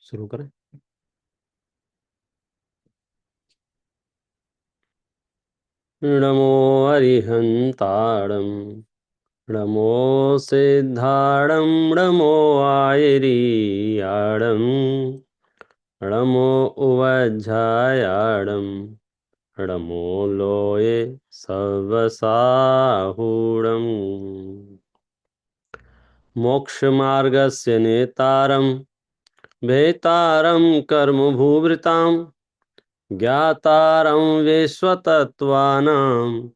शुरू करें। नमो अरिहंताणं, नमो सिद्धाणं, नमो आयरीयाणं, नमो उवज्झायाणं, नमो लोये सवसाहूणम्। मोक्षमार्गस्य नेतारं भेतारं कर्मभूभृतां, ज्ञातारं विश्वतत्त्वानां,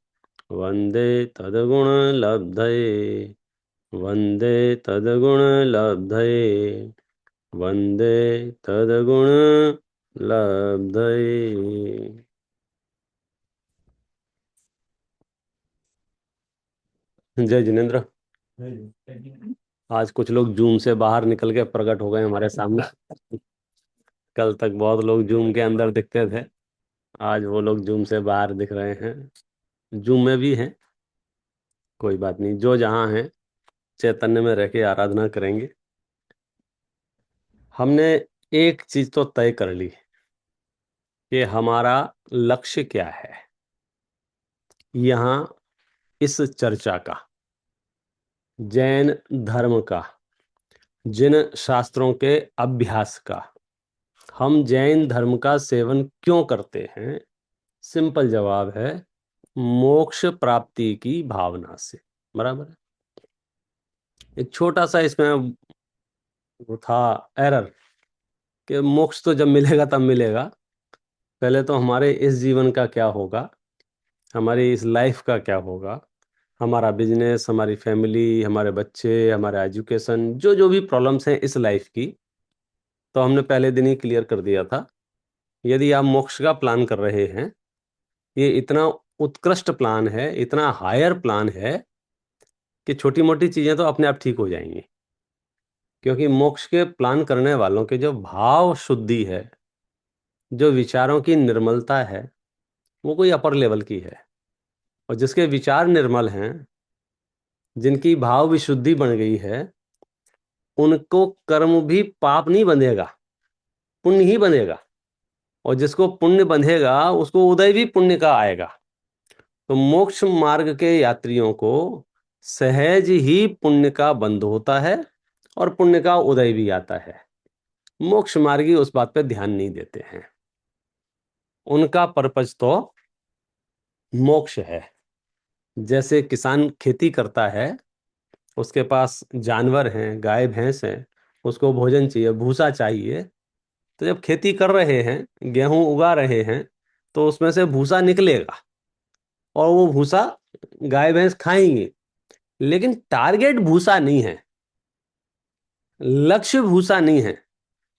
वन्दे तद्गुणलब्धये, वन्दे तद्गुणलब्धये, वन्दे तद्गुणलब्धये। जय जिनेन्द्र। आज कुछ लोग जूम से बाहर निकल के प्रकट हो गए हमारे सामने। कल तक बहुत लोग जूम के अंदर दिखते थे, आज वो लोग जूम से बाहर दिख रहे हैं। जूम में भी हैं, कोई बात नहीं, जो जहां है चैतन्य में रह के आराधना करेंगे। हमने एक चीज तो तय कर ली कि हमारा लक्ष्य क्या है यहाँ इस चर्चा का, जैन धर्म का, जिन शास्त्रों के अभ्यास का। हम जैन धर्म का सेवन क्यों करते हैं? सिंपल जवाब है, मोक्ष प्राप्ति की भावना से। बराबर है। एक छोटा सा इसमें वो था एरर कि मोक्ष तो जब मिलेगा तब मिलेगा, पहले तो हमारे इस जीवन का क्या होगा, हमारी इस लाइफ का क्या होगा, हमारा बिजनेस, हमारी फैमिली, हमारे बच्चे, हमारा एजुकेशन, जो जो भी प्रॉब्लम्स हैं इस लाइफ की, तो हमने पहले दिन ही क्लियर कर दिया था। यदि आप मोक्ष का प्लान कर रहे हैं, ये इतना उत्कृष्ट प्लान है, इतना हायर प्लान है कि छोटी मोटी चीजें तो अपने आप ठीक हो जाएंगी। क्योंकि मोक्ष के प्लान करने वालों के जो भाव शुद्धि है, जो विचारों की निर्मलता है, वो कोई अपर लेवल की है। और जिसके विचार निर्मल हैं, जिनकी भाव विशुद्धि बन गई है, उनको कर्म भी पाप नहीं बंधेगा, पुण्य ही बंधेगा। और जिसको पुण्य बंधेगा उसको उदय भी पुण्य का आएगा। तो मोक्ष मार्ग के यात्रियों को सहज ही पुण्य का बंध होता है और पुण्य का उदय भी आता है। मोक्ष मार्गी उस बात पे ध्यान नहीं देते हैं। उनका पर्पज तो मोक्ष है। जैसे किसान खेती करता है, उसके पास जानवर हैं, गाय भैंस हैं, उसको भोजन चाहिए, भूसा चाहिए। तो जब खेती कर रहे हैं, गेहूं उगा रहे हैं, तो उसमें से भूसा निकलेगा और वो भूसा गाय भैंस खाएंगे। लेकिन टारगेट भूसा नहीं है, लक्ष्य भूसा नहीं है।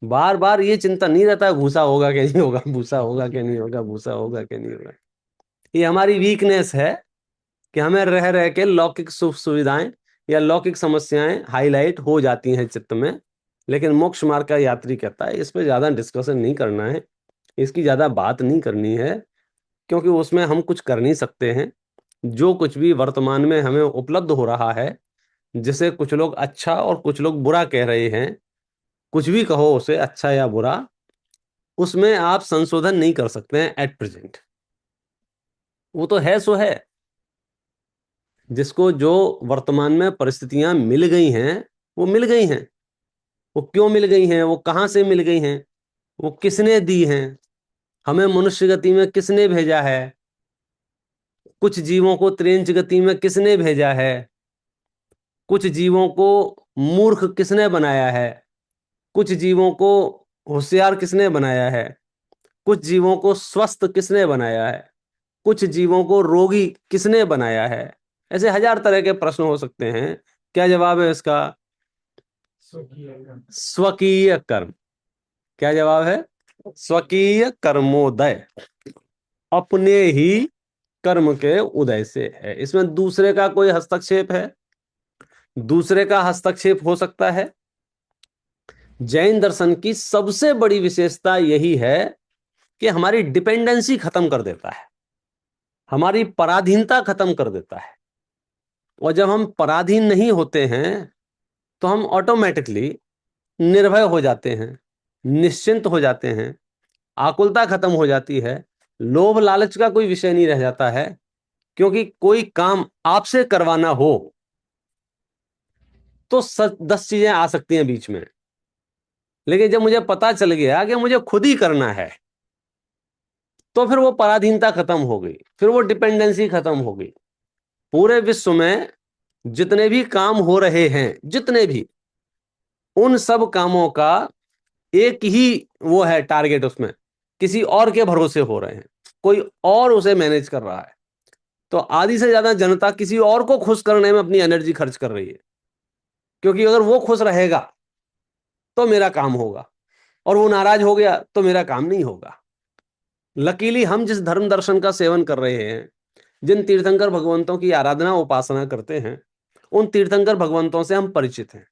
बार बार ये चिंता नहीं रहता है भूसा होगा कि नहीं होगा, भूसा होगा कि नहीं होगा, भूसा होगा कि नहीं होगा। ये हमारी वीकनेस है कि हमें रह रह के लौकिक सुख सुविधाएं या लौकिक समस्याएं हाईलाइट हो जाती हैं चित्त में। लेकिन मोक्ष मार्ग का यात्री कहता है इस पे ज्यादा डिस्कशन नहीं करना है, इसकी ज्यादा बात नहीं करनी है, क्योंकि उसमें हम कुछ कर नहीं सकते हैं। जो कुछ भी वर्तमान में हमें उपलब्ध हो रहा है, जिसे कुछ लोग अच्छा और कुछ लोग बुरा कह रहे हैं, कुछ भी कहो उसे अच्छा या बुरा, उसमें आप संशोधन नहीं कर सकते हैं एट प्रेजेंट। वो तो है सो है। जिसको जो वर्तमान में परिस्थितियां मिल गई हैं, वो मिल गई हैं। वो क्यों मिल गई हैं, वो कहां से मिल गई हैं, वो किसने दी हैं, हमें मनुष्य गति में किसने भेजा है, कुछ जीवों को त्रिंच गति में किसने भेजा है? कुछ जीवों को मूर्ख किसने बनाया है? कुछ जीवों को होशियार किसने बनाया है? कुछ जीवों को स्वस्थ किसने बनाया है? कुछ जीवों को रोगी किसने बनाया है? ऐसे हजार तरह के प्रश्न हो सकते हैं। क्या जवाब है इसका? स्वकीय कर्म। क्या जवाब है? स्वकीय कर्मोदय। अपने ही कर्म के उदय से है। इसमें दूसरे का कोई हस्तक्षेप है? दूसरे का हस्तक्षेप हो सकता है? जैन दर्शन की सबसे बड़ी विशेषता यही है कि हमारी डिपेंडेंसी खत्म कर देता है, हमारी पराधीनता खत्म कर देता है। और जब हम पराधीन नहीं होते हैं तो हम ऑटोमेटिकली निर्भय हो जाते हैं, निश्चिंत हो जाते हैं, आकुलता खत्म हो जाती है, लोभ लालच का कोई विषय नहीं रह जाता है। क्योंकि कोई काम आपसे करवाना हो तो 10 चीजें आ सकती हैं बीच में, लेकिन जब मुझे पता चल गया कि मुझे खुद ही करना है तो फिर वो पराधीनता खत्म हो गई, फिर वो डिपेंडेंसी खत्म हो गई। पूरे विश्व में जितने भी काम हो रहे हैं, जितने भी, उन सब कामों का एक ही वो है टारगेट, उसमें किसी और के भरोसे हो रहे हैं, कोई और उसे मैनेज कर रहा है। तो आधी से ज्यादा जनता किसी और को खुश करने में अपनी एनर्जी खर्च कर रही है, क्योंकि अगर वो खुश रहेगा तो मेरा काम होगा, और वो नाराज हो गया तो मेरा काम नहीं होगा। लकीली हम जिस धर्म दर्शन का सेवन कर रहे हैं, जिन तीर्थंकर भगवंतों की आराधना उपासना करते हैं, उन तीर्थंकर भगवंतों से हम परिचित हैं।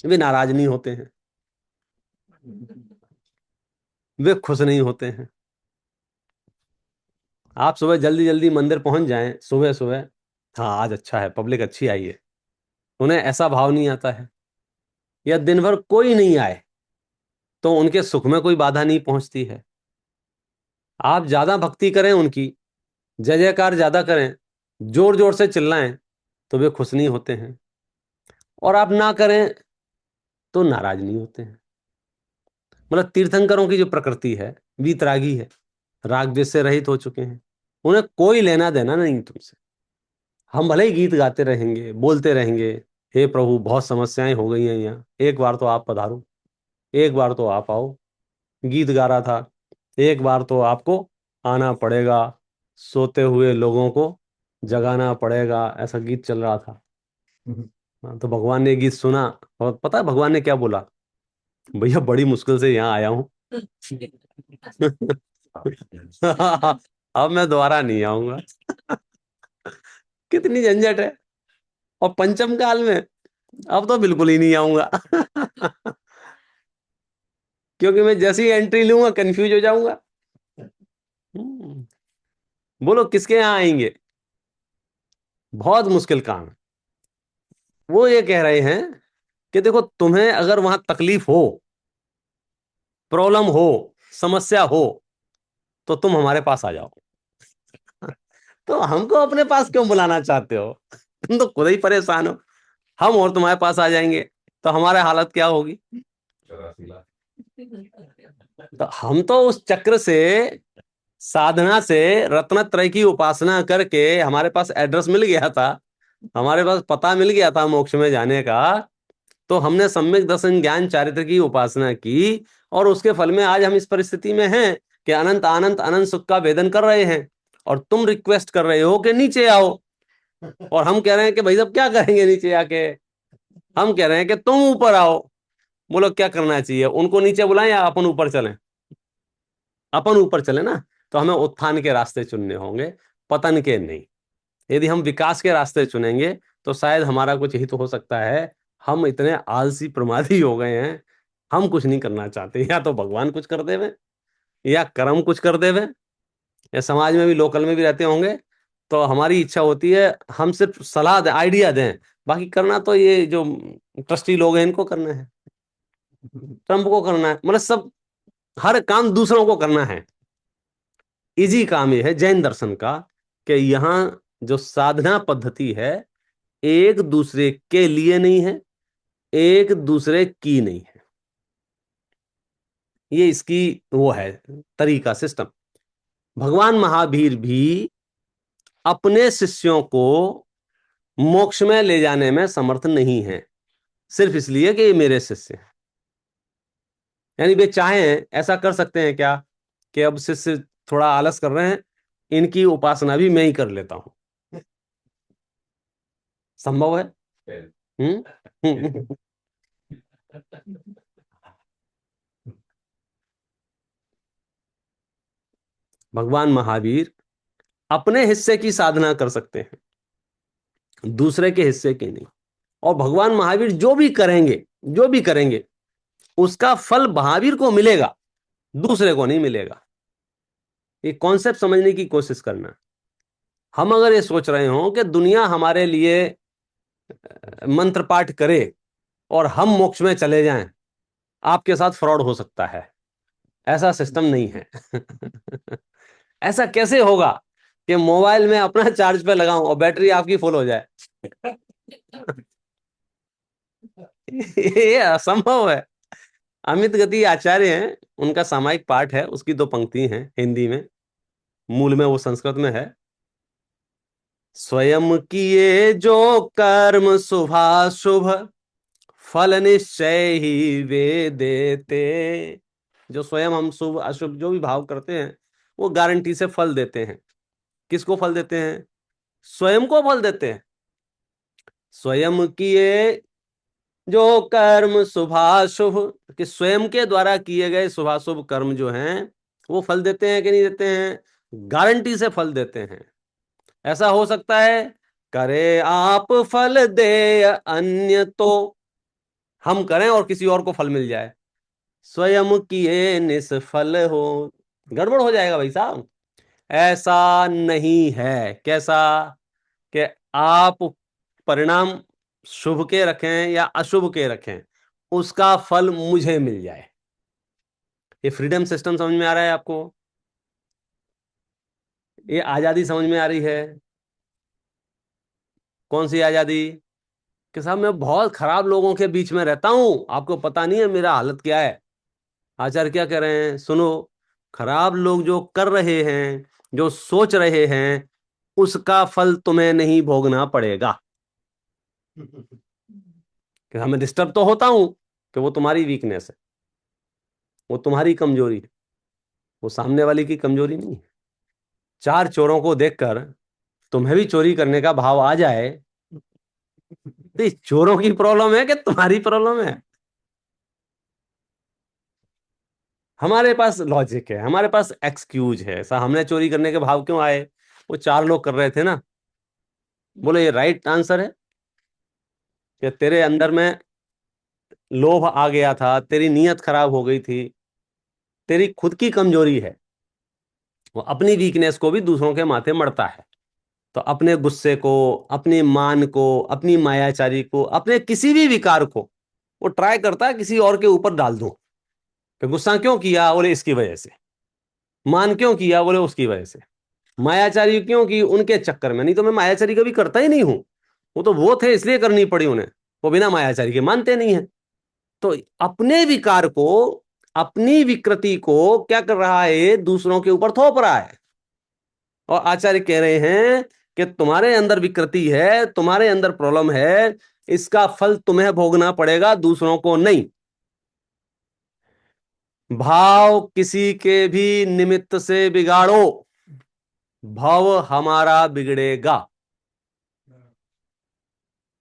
वे नाराज नहीं होते हैं, वे खुश नहीं होते हैं। आप सुबह जल्दी जल्दी मंदिर पहुंच जाएं, सुबह सुबह, हाँ आज अच्छा है, पब्लिक अच्छी आई है, उन्हें ऐसा भाव नहीं आता है। या दिन भर कोई नहीं आए तो उनके सुख में कोई बाधा नहीं पहुंचती है। आप ज्यादा भक्ति करें उनकी, जय जयकार ज्यादा करें, जोर जोर से चिल्लाएं, तो वे खुश नहीं होते हैं। और आप ना करें तो नाराज नहीं होते हैं। मतलब तीर्थंकरों की जो प्रकृति है वीतरागी है, राग द्वेष से रहित हो चुके हैं, उन्हें कोई लेना देना नहीं तुमसे। हम भले ही गीत गाते रहेंगे, बोलते रहेंगे, हे प्रभु बहुत समस्याएं हो गई हैं यहाँ, एक बार तो आप पधारो, एक बार तो आप आओ। गीत गा रहा था, एक बार तो आपको आना पड़ेगा, सोते हुए लोगों को जगाना पड़ेगा, ऐसा गीत चल रहा था। हाँ, तो भगवान ने गीत सुना, और पता है भगवान ने क्या बोला? भैया बड़ी मुश्किल से यहाँ आया हूं। अब मैं दोबारा नहीं आऊंगा। कितनी झंझट है। और पंचम काल में अब तो बिल्कुल ही नहीं आऊंगा। क्योंकि मैं जैसे ही एंट्री लूंगा कंफ्यूज हो जाऊंगा। हम्म, बोलो किसके यहाँ आएंगे? बहुत मुश्किल काम है। वो ये कह रहे हैं कि देखो, तुम्हें अगर वहां तकलीफ हो, प्रॉब्लम हो, समस्या हो, तो तुम हमारे पास आ जाओ। तो हमको अपने पास क्यों बुलाना चाहते हो? तुम तो खुद ही परेशान हो। हम और तुम्हारे पास आ जाएंगे तो हमारे हालत क्या होगी? तो हम तो उस चक्र से, साधना से, रत्नत्रय की उपासना करके हमारे पास एड्रेस मिल गया था, हमारे पास पता मिल गया था मोक्ष में जाने का। तो हमने सम्यक दर्शन ज्ञान चारित्र की उपासना की, और उसके फल में आज हम इस परिस्थिति में हैं कि अनंत अनंत अनंत सुख का वेदन कर रहे हैं। और तुम रिक्वेस्ट कर रहे हो कि नीचे आओ, और हम कह रहे हैं कि भाई साहब क्या करेंगे नीचे आके? हम कह रहे हैं कि तुम ऊपर आओ। बोलो क्या करना चाहिए, उनको नीचे बुलाएं या अपन ऊपर चलें? अपन ऊपर चले ना, तो हमें उत्थान के रास्ते चुनने होंगे, पतन के नहीं। यदि हम विकास के रास्ते चुनेंगे तो शायद हमारा कुछ हित हो सकता है। हम इतने आलसी प्रमादी हो गए हैं, हम कुछ नहीं करना चाहते। या तो भगवान कुछ कर देवे, या कर्म कुछ कर देवे, या समाज में भी, लोकल में भी रहते होंगे तो हमारी इच्छा होती है हम सिर्फ सलाह दें, आइडिया दें, बाकी करना तो ये जो ट्रस्टी लोग हैं इनको करना है, ट्रम्प को करना है, मतलब सब, हर काम दूसरों को करना है। इजी काम ये है जैन दर्शन का कि यहाँ जो साधना पद्धति है, एक दूसरे के लिए नहीं है, एक दूसरे की नहीं है। ये इसकी वो है तरीका, सिस्टम। भगवान महावीर भी अपने शिष्यों को मोक्ष में ले जाने में समर्थ नहीं है, सिर्फ इसलिए कि ये मेरे शिष्य हैं। यानी वे चाहें ऐसा कर सकते हैं क्या कि अब शिष्य थोड़ा आलस कर रहे हैं, इनकी उपासना भी मैं ही कर लेता हूं। संभव है? हम्म। भगवान महावीर अपने हिस्से की साधना कर सकते हैं, दूसरे के हिस्से की नहीं। और भगवान महावीर जो भी करेंगे उसका फल महावीर को मिलेगा, दूसरे को नहीं मिलेगा। ये कॉन्सेप्ट समझने की कोशिश करना। हम अगर ये सोच रहे हो कि दुनिया हमारे लिए मंत्र पाठ करे और हम मोक्ष में चले जाएं, आपके साथ फ्रॉड हो सकता है। ऐसा सिस्टम नहीं है। ऐसा कैसे होगा कि मोबाइल में अपना चार्ज पे लगाऊं और बैटरी आपकी फुल हो जाए? ये असंभव है। अमित गति आचार्य हैं, उनका सामायिक पाठ है, उसकी 2 पंक्ति हैं हिंदी में, मूल में वो संस्कृत में है। स्वयं किए जो कर्म शुभाशुभ, फल निश्चय ही वे देते। जो स्वयं हम शुभ अशुभ जो भी भाव करते हैं, वो गारंटी से फल देते हैं। किसको फल देते हैं? स्वयं को फल देते हैं। स्वयं किए जो कर्म शुभाशुभ, कि स्वयं के द्वारा किए गए शुभाशुभ कर्म जो हैं वो फल देते हैं कि नहीं देते हैं? गारंटी से फल देते हैं। ऐसा हो सकता है करे आप फल दे अन्य तो, हम करें और किसी और को फल मिल जाए, स्वयं किए निष्फल हो, गड़बड़ हो जाएगा भाई साहब। ऐसा नहीं है। कैसा? कि आप परिणाम शुभ के रखें या अशुभ के रखें, उसका फल मुझे मिल जाए। ये फ्रीडम सिस्टम समझ में आ रहा है आपको? ये आजादी समझ में आ रही है? कौन सी आजादी? कि साहब मैं बहुत खराब लोगों के बीच में रहता हूं, आपको पता नहीं है मेरा हालत क्या है। आचार्य क्या कह रहे हैं? सुनो, खराब लोग जो कर रहे हैं, जो सोच रहे हैं, उसका फल तुम्हें नहीं भोगना पड़ेगा। कि हमें डिस्टर्ब तो होता हूं कि वो तुम्हारी वीकनेस है, वो तुम्हारी कमजोरी है, वो सामने वाले की कमजोरी नहीं है। 4 चोरों को देखकर तुम्हें भी चोरी करने का भाव आ जाए तो ये चोरों की प्रॉब्लम है कि तुम्हारी प्रॉब्लम है? हमारे पास लॉजिक है, हमारे पास एक्सक्यूज है। ऐसा हमने चोरी करने के भाव क्यों आए? वो 4 लोग कर रहे थे ना। बोले ये राइट आंसर है कि तेरे अंदर में लोभ आ गया था, तेरी नीयत खराब हो गई थी, तेरी खुद की कमजोरी है। वो अपनी वीकनेस को भी दूसरों के माथे मढ़ता है। तो अपने गुस्से को, अपनी मान को, अपनी मायाचारी को, अपने किसी भी विकार को वो ट्राई करता है किसी और के ऊपर डाल दूं। कि गुस्सा क्यों किया? बोले इसकी वजह से। मान क्यों किया? बोले उसकी वजह से। मायाचारी क्यों की? उनके चक्कर में। नहीं तो मैं मायाचारी कभी करता ही नहीं हूं। वो तो वो थे इसलिए करनी पड़ी उन्हें, वो बिना मायाचारी के मानते नहीं है। तो अपने विकार को, अपनी विकृति को क्या कर रहा है? दूसरों के ऊपर थोप रहा है। और आचार्य कह रहे हैं कि तुम्हारे अंदर विकृति है, तुम्हारे अंदर प्रॉब्लम है, इसका फल तुम्हें भोगना पड़ेगा, दूसरों को नहीं। भाव किसी के भी निमित्त से बिगाड़ो, भाव हमारा बिगड़ेगा।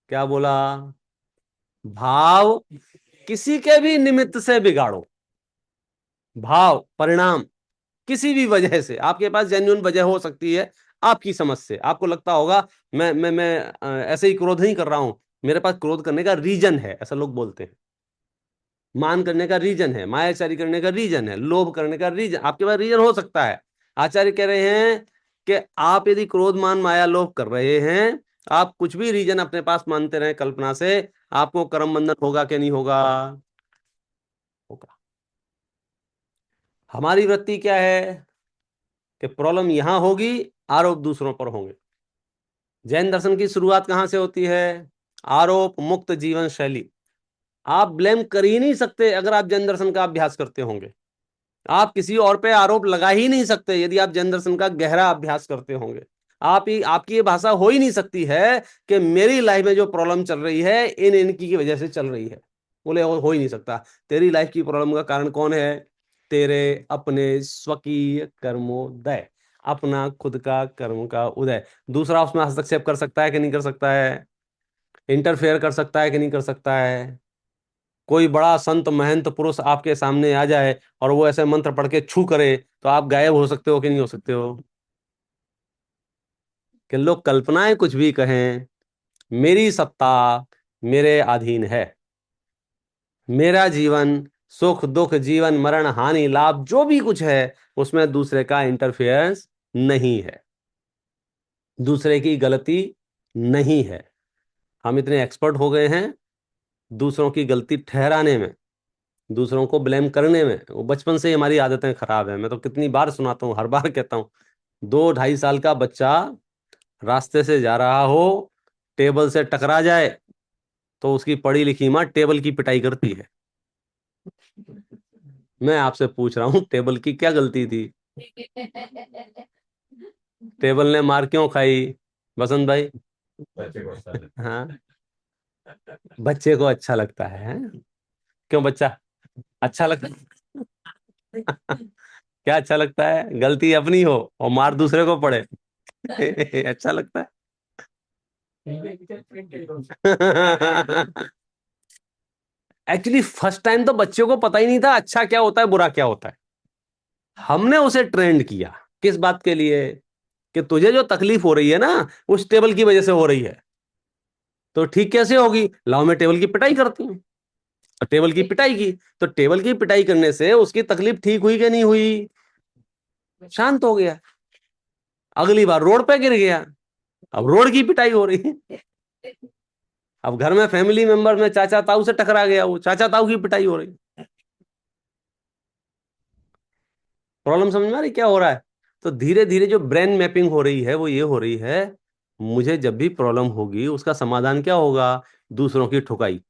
क्या बोला? भाव किसी के भी निमित्त से बिगाड़ो, भाव परिणाम किसी भी वजह से। आपके पास जेन्युइन वजह हो सकती है, आपकी समझ से आपको लगता होगा मैं ऐसे ही क्रोध नहीं कर रहा हूं, मेरे पास क्रोध करने का रीजन है, ऐसा लोग बोलते हैं। मान करने का रीजन है, मायाचारी करने का रीजन है, लोभ करने का रीजन, आपके पास रीजन हो सकता है। आचार्य कह रहे हैं कि आप यदि क्रोध मान माया लोभ कर रहे हैं, आप कुछ भी रीजन अपने पास मानते रहे कल्पना से, आपको कर्म बंधन होगा कि नहीं होगा? होगा। हमारी वृत्ति क्या है कि प्रॉब्लम यहां होगी, आरोप दूसरों पर होंगे। जैन दर्शन की शुरुआत कहां से होती है? आरोप मुक्त जीवन शैली। आप ब्लेम कर ही नहीं सकते अगर आप जैन दर्शन का अभ्यास करते होंगे। आप किसी और पे आरोप लगा ही नहीं सकते यदि आप जैन दर्शन का गहरा अभ्यास करते होंगे। आपकी ये भाषा हो ही नहीं सकती है कि मेरी लाइफ में जो प्रॉब्लम चल रही है इन इनकी की वजह से चल रही है। बोले हो ही नहीं सकता। तेरी लाइफ की प्रॉब्लम का कारण कौन है? तेरे अपने स्वकीय कर्मोदय, अपना खुद का कर्म का उदय। दूसरा उसमें हस्तक्षेप कर सकता है कि नहीं कर सकता है? इंटरफेयर कर सकता है कि नहीं कर सकता है? कोई बड़ा संत महंत पुरुष आपके सामने आ जाए और वो ऐसे मंत्र पढ़ के छू करे तो आप गायब हो सकते हो कि नहीं हो सकते हो? कि लोग कल्पनाएं कुछ भी कहें, मेरी सत्ता मेरे अधीन है। मेरा जीवन, सुख दुख, जीवन मरण, हानि लाभ, जो भी कुछ है उसमें दूसरे का इंटरफेरेंस नहीं है, दूसरे की गलती नहीं है। हम इतने एक्सपर्ट हो गए हैं दूसरों की गलती ठहराने में, दूसरों को ब्लेम करने में। वो बचपन से ही हमारी आदतें खराब है। मैं तो कितनी बार सुनाता हूँ, हर बार कहता हूँ, 2 ढाई साल का बच्चा रास्ते से जा रहा हो, टेबल से टकरा जाए तो उसकी पढ़ी लिखी माँ टेबल की पिटाई करती है। मैं आपसे पूछ रहा हूं, टेबल की क्या गलती थी? टेबल ने मार क्यों खाई? बसंत भाई। हाँ, बच्चे को अच्छा लगता है, हैं? क्यों बच्चा अच्छा लगता है? क्या अच्छा लगता है? गलती अपनी हो और मार दूसरे को पड़े। अच्छा लगता है। एक्चुअली फर्स्ट टाइम तो बच्चे को पता ही नहीं था अच्छा क्या होता है बुरा क्या होता है। हमने उसे ट्रेंड किया किस बात के लिए? कि तुझे जो तकलीफ हो रही है ना उस टेबल की वजह से हो रही है, तो ठीक कैसे होगी? लाओ मैं टेबल की पिटाई करती हूँ। और टेबल की पिटाई की, तो टेबल की पिटाई करने से उसकी तकलीफ ठीक हुई कि नहीं हुई? शांत हो गया। अगली बार रोड पे गिर गया, अब रोड की पिटाई हो रही है। अब घर में फैमिली मेंबर में चाचा ताऊ से टकरा गया, वो चाचा ताऊ की पिटाई हो रही। प्रॉब्लम समझ में आ रही क्या हो रहा है? तो धीरे धीरे जो ब्रेन मैपिंग हो रही है वो ये हो रही है, मुझे जब भी प्रॉब्लम होगी उसका समाधान क्या होगा? दूसरों की ठुकाई।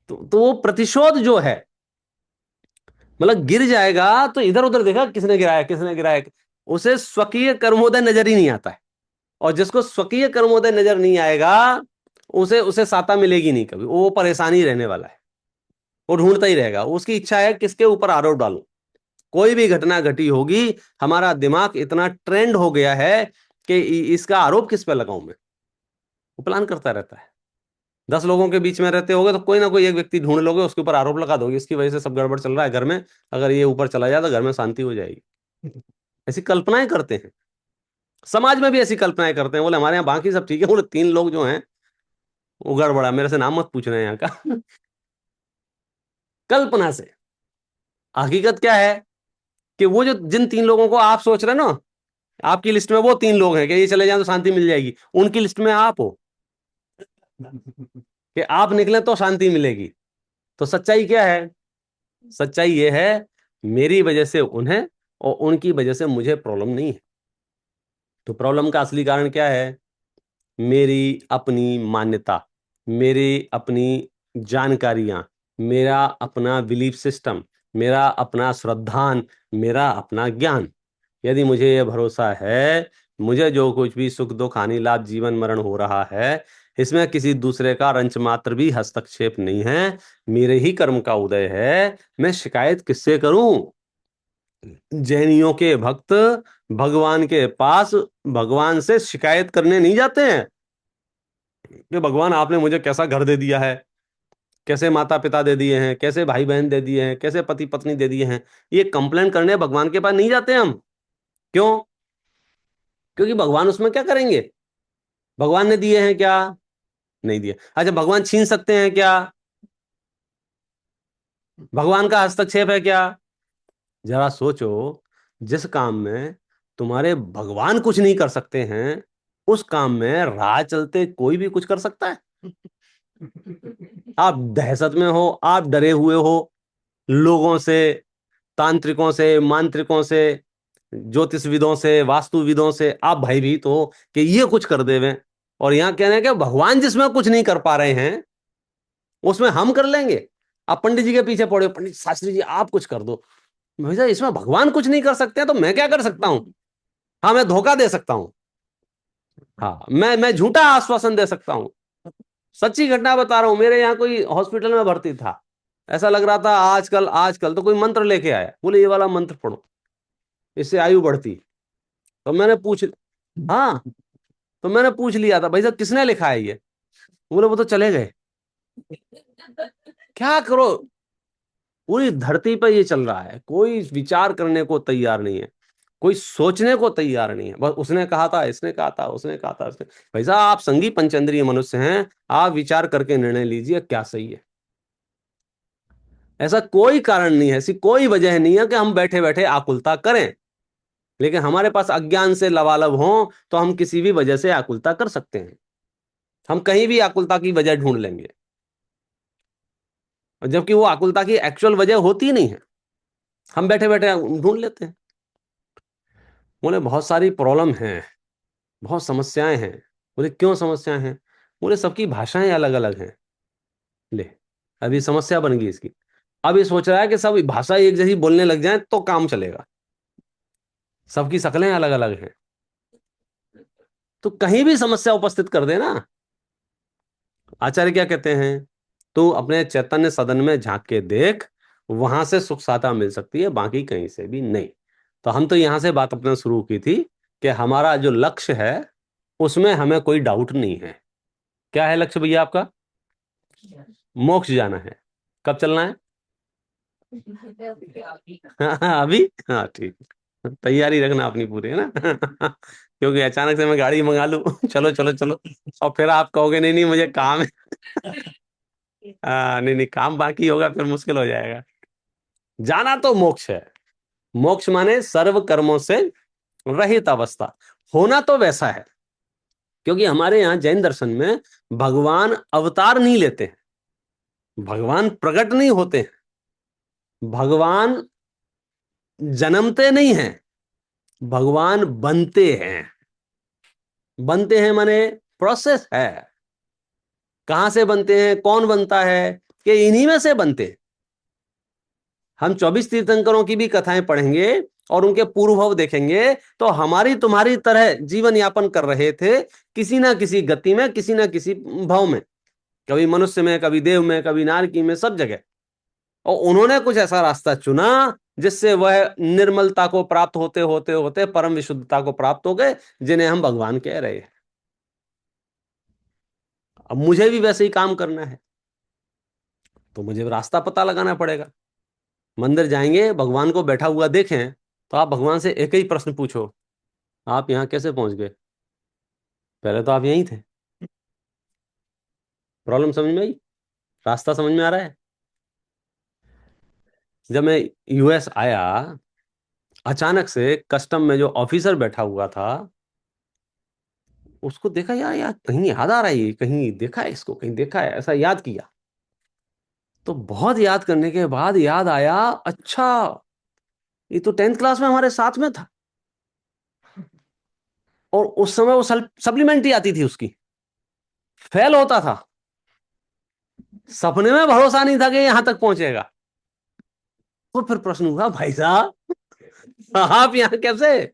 तो वो प्रतिशोध जो है, मतलब गिर जाएगा तो इधर उधर देखा किसने गिराया किसने गिराया, उसे स्वकीय कर्मोदय नजर ही नहीं आता है। और जिसको स्वकीय कर्मोदय नजर नहीं आएगा उसे उसे साता मिलेगी नहीं कभी, वो परेशानी रहने वाला है। वो ढूंढता ही रहेगा, उसकी इच्छा है किसके ऊपर आरोप डालूं। कोई भी घटना घटी होगी, हमारा दिमाग इतना ट्रेंड हो गया है कि इसका आरोप किस पे लगाऊं मैं, वो प्लान करता रहता है। 10 लोगों के बीच में रहते होगे तो कोई ना कोई एक व्यक्ति ढूंढ लोगे, उसके ऊपर आरोप लगा दोगे इसकी वजह से सब गड़बड़ चल रहा है घर में, अगर ये ऊपर चला जाए तो घर में शांति हो जाएगी। ऐसी कल्पनाएं करते हैं। समाज में भी ऐसी कल्पनाएं करते हैं, बोले हमारे यहाँ बाकी सब ठीक है, बोले 3 लोग जो हैं वो गड़बड़ा, मेरे से नाम मत पूछ रहे हैं यहाँ का। कल्पना से। हकीकत क्या है कि वो जो जिन 3 लोगों को आप सोच रहे हैं ना, आपकी लिस्ट में वो 3 लोग हैं कि ये चले जाए तो शांति मिल जाएगी, उनकी लिस्ट में आप हो। कि आप निकले तो शांति मिलेगी। तो सच्चाई क्या है? सच्चाई ये है, मेरी वजह से उन्हें और उनकी वजह से मुझे प्रॉब्लम नहीं है। तो प्रॉब्लम का असली कारण क्या है? मेरी अपनी मान्यता, मेरी अपनी जानकारियां, मेरा अपना बिलीफ सिस्टम, मेरा अपना श्रद्धान, मेरा अपना ज्ञान। यदि मुझे यह भरोसा है मुझे जो कुछ भी सुख दुख हानि लाभ जीवन मरण हो रहा है इसमें किसी दूसरे का रंच मात्र भी हस्तक्षेप नहीं है, मेरे ही कर्म का उदय है, मैं शिकायत किससे करूं? जैनियों के भक्त भगवान के पास भगवान से शिकायत करने नहीं जाते हैं कि भगवान आपने मुझे कैसा घर दे दिया है, कैसे माता पिता दे दिए हैं, कैसे भाई बहन दे दिए हैं, कैसे पति पत्नी दे दिए हैं। ये कंप्लेन करने भगवान के पास नहीं जाते हम। क्यों? क्योंकि भगवान उसमें क्या करेंगे? भगवान ने दिए हैं क्या? नहीं दिए। अच्छा, भगवान छीन सकते हैं क्या? भगवान का हस्तक्षेप है क्या? जरा सोचो, जिस काम में तुम्हारे भगवान कुछ नहीं कर सकते हैं उस काम में राह चलते कोई भी कुछ कर सकता है? आप दहशत में हो, आप डरे हुए हो लोगों से, तांत्रिकों से, मांत्रिकों से, ज्योतिषविदों से, वास्तुविदों से आप भयभीत हो कि ये कुछ कर देवे। और यहां कह रहे हैं कि भगवान जिसमें कुछ नहीं कर पा रहे हैं उसमें हम कर लेंगे। आप पंडित जी के पीछे पड़े हो, पंडित शास्त्री जी आप कुछ कर दो। भैया इसमें भगवान कुछ नहीं कर सकते हैं तो मैं क्या कर सकता हूं? हाँ, मैं धोखा दे सकता हूं। हाँ, मैं झूठा आश्वासन दे सकता हूं। सच्ची घटना बता रहा हूं, मेरे यहाँ कोई हॉस्पिटल में भर्ती था, ऐसा लग रहा था आजकल आजकल तो कोई मंत्र लेके आया, बोले ये वाला मंत्र पढ़ो, इससे आयु बढ़ती। तो मैंने पूछ हाँ, तो मैंने पूछ लिया था, भाई साहब किसने लिखा है ये? बोले वो तो चले गए। क्या करो, पूरी धरती पर ये चल रहा है, कोई विचार करने को तैयार नहीं है, कोई सोचने को तैयार नहीं है, बस उसने कहा था, इसने कहा था, उसने कहा था, उसने। भाई साहब आप संगी पंचेंद्रिय मनुष्य हैं, आप विचार करके निर्णय लीजिए क्या सही है। ऐसा कोई कारण नहीं है, ऐसी कोई वजह नहीं है कि हम बैठे बैठे आकुलता करें, लेकिन हमारे पास अज्ञान से लबालब हो तो हम किसी भी वजह से आकुलता कर सकते हैं, हम कहीं भी आकुलता की वजह ढूंढ लेंगे, और जबकि वो आकुलता की एक्चुअल वजह होती नहीं है, हम बैठे बैठे ढूंढ लेते हैं। बोले बहुत सारी प्रॉब्लम हैं, बहुत समस्याएं हैं। बोले क्यों समस्याएं हैं? बोले सबकी भाषाएं अलग अलग हैं। ले, अभी समस्या बन गई इसकी। अब ये सोच रहा है कि सब भाषा एक जैसी बोलने लग जाए तो काम चलेगा, सबकी शक्लें अलग अलग हैं, तो कहीं भी समस्या उपस्थित कर देना। आचार्य क्या कहते हैं? तू अपने चैतन्य सदन में झांक के देख, वहां से सुख साता मिल सकती है, बाकी कहीं से भी नहीं। तो हम तो यहां से बात अपने शुरू की थी कि हमारा जो लक्ष्य है उसमें हमें कोई डाउट नहीं है। क्या है लक्ष्य भैया आपका? मोक्ष जाना है। कब चलना है? हाँ, अभी। हाँ ठीक, तैयारी रखना अपनी पूरी, है ना? क्योंकि अचानक से मैं गाड़ी मंगा लूं, चलो चलो चलो, और फिर आप कहोगे नहीं नहीं मुझे काम है। नहीं नहीं, काम बाकी होगा, फिर मुश्किल हो जाएगा। जाना तो मोक्ष है। मोक्ष माने सर्व कर्मों से रहित अवस्था। होना तो वैसा है, क्योंकि हमारे यहाँ जैन दर्शन में भगवान अवतार नहीं लेते हैं, भगवान प्रकट नहीं होते हैं, भगवान जन्मते नहीं हैं, भगवान बनते हैं। बनते हैं माने प्रोसेस है। कहां से बनते हैं, कौन बनता है? कि इन्हीं में से बनते हैं। हम 24 तीर्थंकरों की भी कथाएं पढ़ेंगे और उनके पूर्व भव देखेंगे, तो हमारी तुम्हारी तरह जीवन यापन कर रहे थे, किसी ना किसी गति में, किसी ना किसी भाव में, कभी मनुष्य में, कभी देव में, कभी नारकी में, सब जगह। और उन्होंने कुछ ऐसा रास्ता चुना जिससे वह निर्मलता को प्राप्त होते होते होते परम विशुद्धता को प्राप्त हो गए, जिन्हें हम भगवान कह रहे हैं। अब मुझे भी वैसे ही काम करना है, तो मुझे रास्ता पता लगाना पड़ेगा। मंदिर जाएंगे, भगवान को बैठा हुआ देखें, तो आप भगवान से एक ही प्रश्न पूछो, आप यहां कैसे पहुंच गए? पहले तो आप यहीं थे। प्रॉब्लम समझ में आई? रास्ता समझ में आ रहा है? जब मैं यूएस आया, अचानक से कस्टम में जो ऑफिसर बैठा हुआ था, उसको देखा, यार यार कहीं याद आ रहा है, ये कहीं देखा है, इसको कहीं देखा है, ऐसा याद किया। तो बहुत याद करने के बाद याद आया, अच्छा ये तो 10th क्लास में हमारे साथ में था, और उस समय वो सप्लीमेंट्री आती थी उसकी, फेल होता था। सपने में भरोसा नहीं था कि यहां तक पहुंचेगा। तो फिर प्रश्न हुआ, भाई साहब आप यहां कैसे?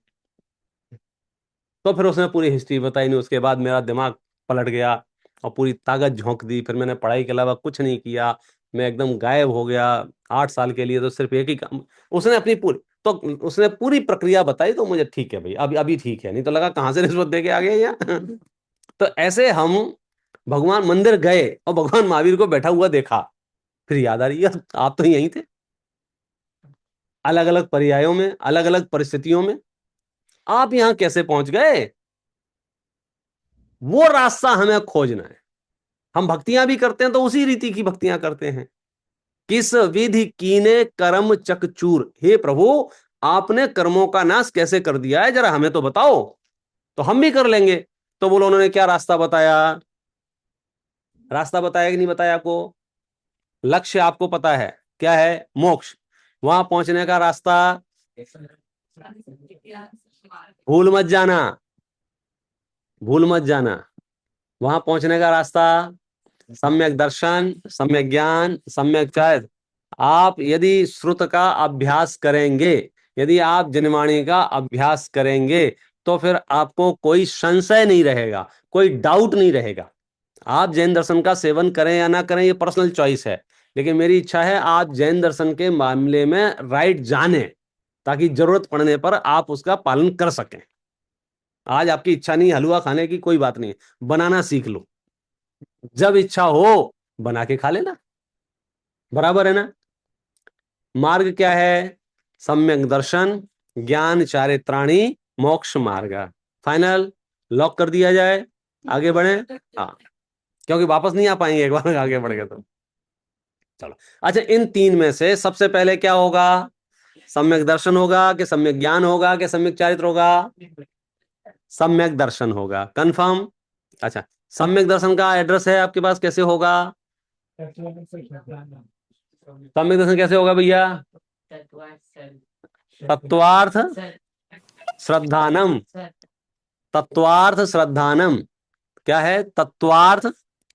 तो फिर उसने पूरी हिस्ट्री बताई। नहीं, उसके बाद मेरा दिमाग पलट गया और पूरी ताकत झोंक दी, फिर मैंने पढ़ाई के अलावा कुछ नहीं किया, मैं एकदम गायब हो गया 8 साल के लिए। तो सिर्फ एक ही काम उसने अपनी पूरी, तो उसने पूरी प्रक्रिया बताई, तो मुझे ठीक है भाई, अभी अभी ठीक है, नहीं तो लगा कहां से रिश्वत दे के आ गए यहाँ। तो ऐसे हम भगवान मंदिर गए और भगवान महावीर को बैठा हुआ देखा, फिर याद आ रही है आप तो यहीं थे, अलग अलग पर्यायों में, अलग अलग परिस्थितियों में, आप यहां कैसे पहुंच गए? वो रास्ता हमें खोजना है। हम भक्तियां भी करते हैं तो उसी रीति की भक्तियां करते हैं। किस विधि कीने कर्म चकचूर, हे प्रभु आपने कर्मों का नाश कैसे कर दिया है, जरा हमें तो बताओ, तो हम भी कर लेंगे। तो बोलो उन्होंने क्या रास्ता बताया? रास्ता बताया कि नहीं बताया आपको? लक्ष्य आपको पता है क्या है? मोक्ष। वहां पहुंचने का रास्ता भूल मत जाना, भूल मत जाना। वहां पहुंचने का रास्ता सम्यक दर्शन, सम्यक ज्ञान, सम्यक चारित्र। आप यदि श्रुत का अभ्यास करेंगे, यदि आप जनवाणी का अभ्यास करेंगे, तो फिर आपको कोई संशय नहीं रहेगा, कोई डाउट नहीं रहेगा। आप जैन दर्शन का सेवन करें या ना करें, ये पर्सनल चॉइस है, लेकिन मेरी इच्छा है आप जैन दर्शन के मामले में राइट जाने, ताकि जरूरत पड़ने पर आप उसका पालन कर सकें। आज आपकी इच्छा नहीं हलवा खाने की, कोई बात नहीं, बनाना सीख लो। जब इच्छा हो बना के खा लेना, बराबर है ना। मार्ग क्या है? सम्यक दर्शन, ज्ञान चारित्राणी, मोक्ष मार्ग। फाइनल लॉक कर दिया जाए, आगे बढ़े। हाँ, क्योंकि वापस नहीं आ पाएंगे एक बार आगे बढ़ गए तो। चलो, अच्छा, इन तीन में से सबसे पहले क्या होगा? सम्यक दर्शन होगा कि सम्यक ज्ञान होगा कि सम्यक चारित्र होगा? सम्यक दर्शन होगा, कंफर्म। अच्छा, सम्यक दर्शन का एड्रेस है आपके पास, कैसे होगा? सम्यक दर्शन कैसे होगा भैया? तत्वार्थ श्रद्धानम। तत्वार्थ श्रद्धानम क्या है? तत्वार्थ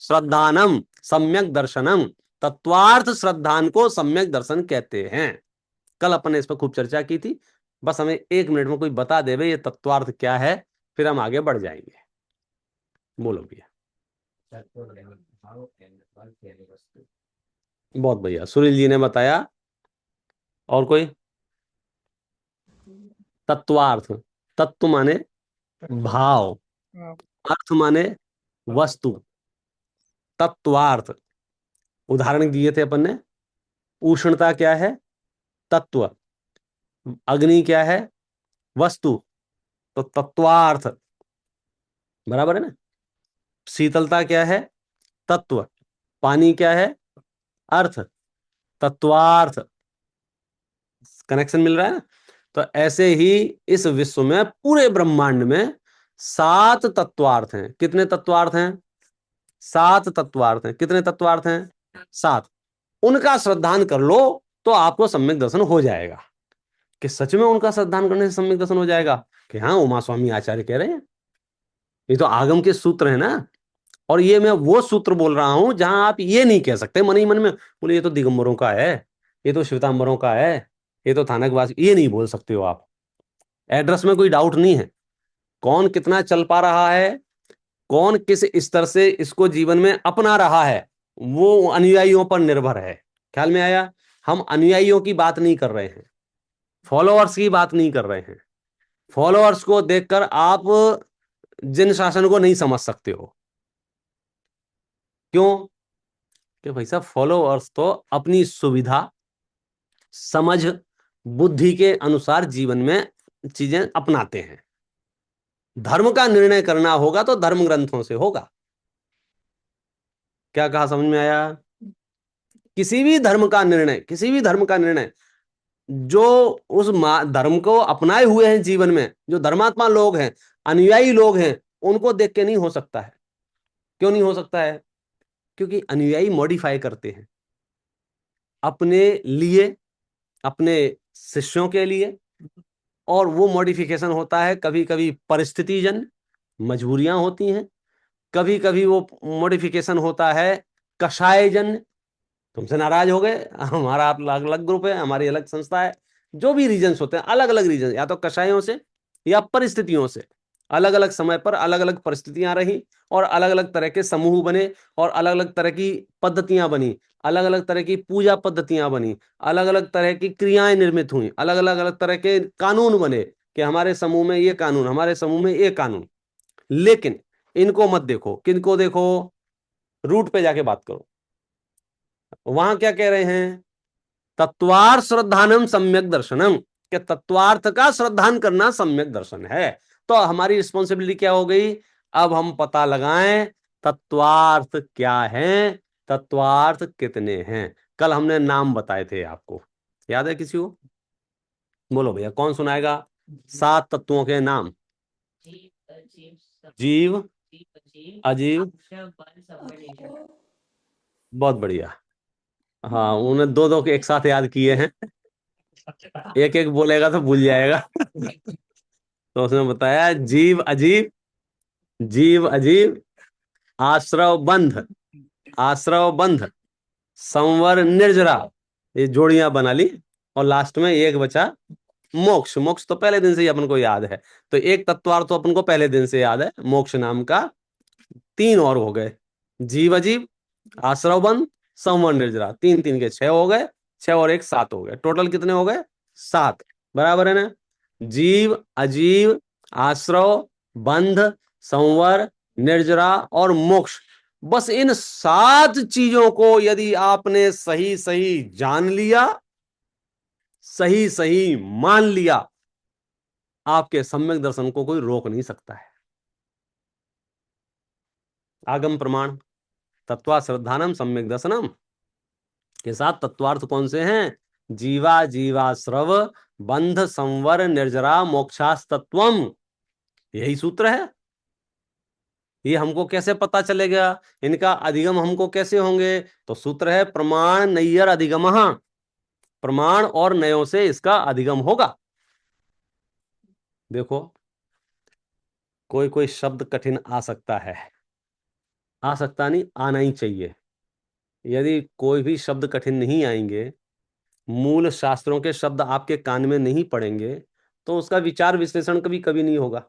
श्रद्धानम सम्यक दर्शनम। तत्वार्थ श्रद्धान को सम्यक दर्शन कहते हैं। कल अपन ने इस पर खूब चर्चा की थी। बस हमें 1 मिनट में कोई बता दे भाई ये तत्वार्थ क्या है, फिर हम आगे बढ़ जाएंगे। बोलो भैया। बहुत बढ़िया, सुनील जी ने बताया। और कोई? तत्वार्थ, तत्व माने भाव, अर्थ माने वस्तु। तत्वार्थ उदाहरण दिए थे अपन ने। उष्णता क्या है? तत्व। अग्नि क्या है? वस्तु। तो तत्वार्थ, बराबर है ना। शीतलता क्या है? तत्व। पानी क्या है? अर्थ। तत्वार्थ। कनेक्शन मिल रहा है ना। तो ऐसे ही इस विश्व में, पूरे ब्रह्मांड में 7 तत्वार्थ हैं। कितने तत्वार्थ हैं? 7 तत्वार्थ हैं। कितने तत्वार्थ हैं? 7। उनका श्रद्धान कर लो तो आपको सम्यक दर्शन हो जाएगा। कि सच में उनका श्रद्धान करने से सम्यक दर्शन हो जाएगा? कि हाँ, उमा स्वामी आचार्य कह रहे हैं, ये तो आगम के सूत्र है ना। और ये मैं वो सूत्र बोल रहा हूं जहां आप ये नहीं कह सकते मन ही मन में, बोले ये तो दिगंबरों का है, ये तो श्वेतांबरों का है, ये तो थानकवासी, ये नहीं बोल सकते हो आप। एड्रेस में कोई डाउट नहीं है। कौन कितना चल पा रहा है, कौन किस स्तर से इसको जीवन में अपना रहा है, वो अनुयायियों पर निर्भर है। ख्याल में आया? हम अनुयायियों की बात नहीं कर रहे हैं, फॉलोअर्स की बात नहीं कर रहे हैं। फॉलोअर्स को देखकर आप जिन शासन को नहीं समझ सकते हो। क्यों? कि भाई साहब, फॉलोअर्स तो अपनी सुविधा, समझ, बुद्धि के अनुसार जीवन में चीजें अपनाते हैं। धर्म का निर्णय करना होगा तो धर्म ग्रंथों से होगा। क्या कहा, समझ में आया? किसी भी धर्म का निर्णय, किसी भी धर्म का निर्णय जो उस धर्म को अपनाए हुए हैं, जीवन में जो धर्मात्मा लोग हैं, अनुयायी लोग हैं, उनको देख के नहीं हो सकता है। क्यों नहीं हो सकता है? क्योंकि अनुयायी मॉडिफाई करते हैं अपने लिए, अपने शिष्यों के लिए। और वो मॉडिफिकेशन होता है कभी कभी परिस्थितिजन, मजबूरियां होती हैं। कभी कभी वो मॉडिफिकेशन होता है कषायजन, तुमसे नाराज हो गए, हमारा आप अलग अलग ग्रुप है, हमारी अलग संस्था है। जो भी रीजंस होते हैं, अलग अलग रीजन, या तो कषायों से या परिस्थितियों से। अलग अलग समय पर अलग अलग परिस्थितियां रही, और अलग अलग तरह के समूह बने, और अलग अलग तरह की पद्धतियां बनी, अलग अलग तरह की पूजा पद्धतियां बनी, अलग अलग तरह की क्रियाएं निर्मित हुई, अलग अलग अलग तरह के कानून बने कि हमारे समूह में ये कानून, हमारे समूह में ये कानून। लेकिन इनको मत देखो, किनको देखो? रूट पे जाके बात करो। वहां क्या कह रहे हैं? तत्वार्थ श्रद्धानम सम्यक दर्शनम, के तत्वार्थ का श्रद्धान करना सम्यक दर्शन है। तो हमारी रिस्पॉन्सिबिलिटी क्या हो गई? अब हम पता लगाएं तत्वार्थ क्या है, तत्वार्थ कितने हैं। कल हमने नाम बताए थे आपको, याद है किसी को? बोलो भैया, कौन सुनाएगा 7 तत्वों के नाम? जीव, अजीव, बहुत बढ़िया। हाँ, उन्हें दो दो के एक साथ याद किए हैं। एक एक बोलेगा तो भूल जाएगा। तो उसने बताया जीव अजीब, जीव अजीब, आश्रव बंध, आश्रव बंध, संवर निर्जरा, ये जोड़ियां बना ली। और लास्ट में एक बचा मोक्ष। मोक्ष तो पहले दिन से ही अपन को याद है, तो एक तत्वार्थ तो अपन को पहले दिन से याद है मोक्ष नाम का। 3 और हो गए, जीव अजीव, आश्रव बंध, संवर निर्जरा, 3 3 के 6 हो गए, 6 और 1 7 हो गए, टोटल कितने हो गए? 7। बराबर है ना? जीव अजीव आश्रव बंध संवर निर्जरा और मोक्ष, बस इन 7 चीजों को यदि आपने सही सही जान लिया, सही सही मान लिया, आपके सम्यक दर्शन को कोई रोक नहीं सकता है। आगम प्रमाण तत्वा श्रद्धानम सम्यक दर्शनम के साथ तत्वार्थ कौन से हैं? जीवा जीवाश्रव बंध संवर निर्जरा मोक्षास्तत्वम, यही सूत्र है। ये हमको कैसे पता चलेगा? इनका अधिगम हमको कैसे होंगे? तो सूत्र है प्रमाण नैयर अधिगमः, प्रमाण और नयों से इसका अधिगम होगा। देखो, कोई कोई शब्द कठिन आ सकता है, आ सकता नहीं, आना ही चाहिए। यदि कोई भी शब्द कठिन नहीं आएंगे, मूल शास्त्रों के शब्द आपके कान में नहीं पड़ेंगे, तो उसका विचार विश्लेषण कभी कभी नहीं होगा।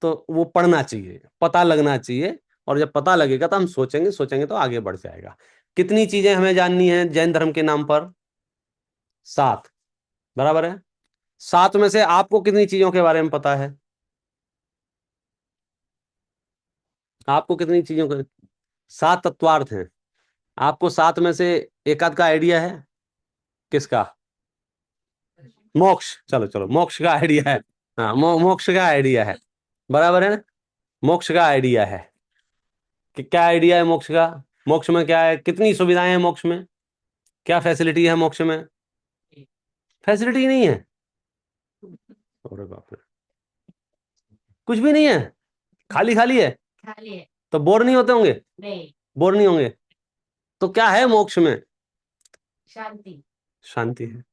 तो वो पढ़ना चाहिए, पता लगना चाहिए, और जब पता लगेगा तो हम सोचेंगे, सोचेंगे तो आगे बढ़ जाएगा। कितनी चीजें हमें जाननी है जैन धर्म के नाम पर? 7। बराबर है? 7 में से आपको कितनी चीजों के बारे में पता है? आपको कितनी चीजों के? 7 तत्वार्थ हैं। आपको 7 में से एक आध का आइडिया है? किसका? मोक्ष, चलो चलो, मोक्ष का आइडिया है। हाँ, मोक्ष का आइडिया है। बराबर है ना? मोक्ष का आइडिया है कि क्या आइडिया है मोक्ष का? मोक्ष में क्या है? कितनी सुविधाएं हैं मोक्ष में? क्या फैसिलिटी है मोक्ष में? फैसिलिटी नहीं है। अरे बाप रे, कुछ भी नहीं है, खाली खाली है। खाली है तो बोर नहीं होते होंगे? नहीं, बोर नहीं होंगे। तो क्या है मोक्ष में? शांति। शांति है,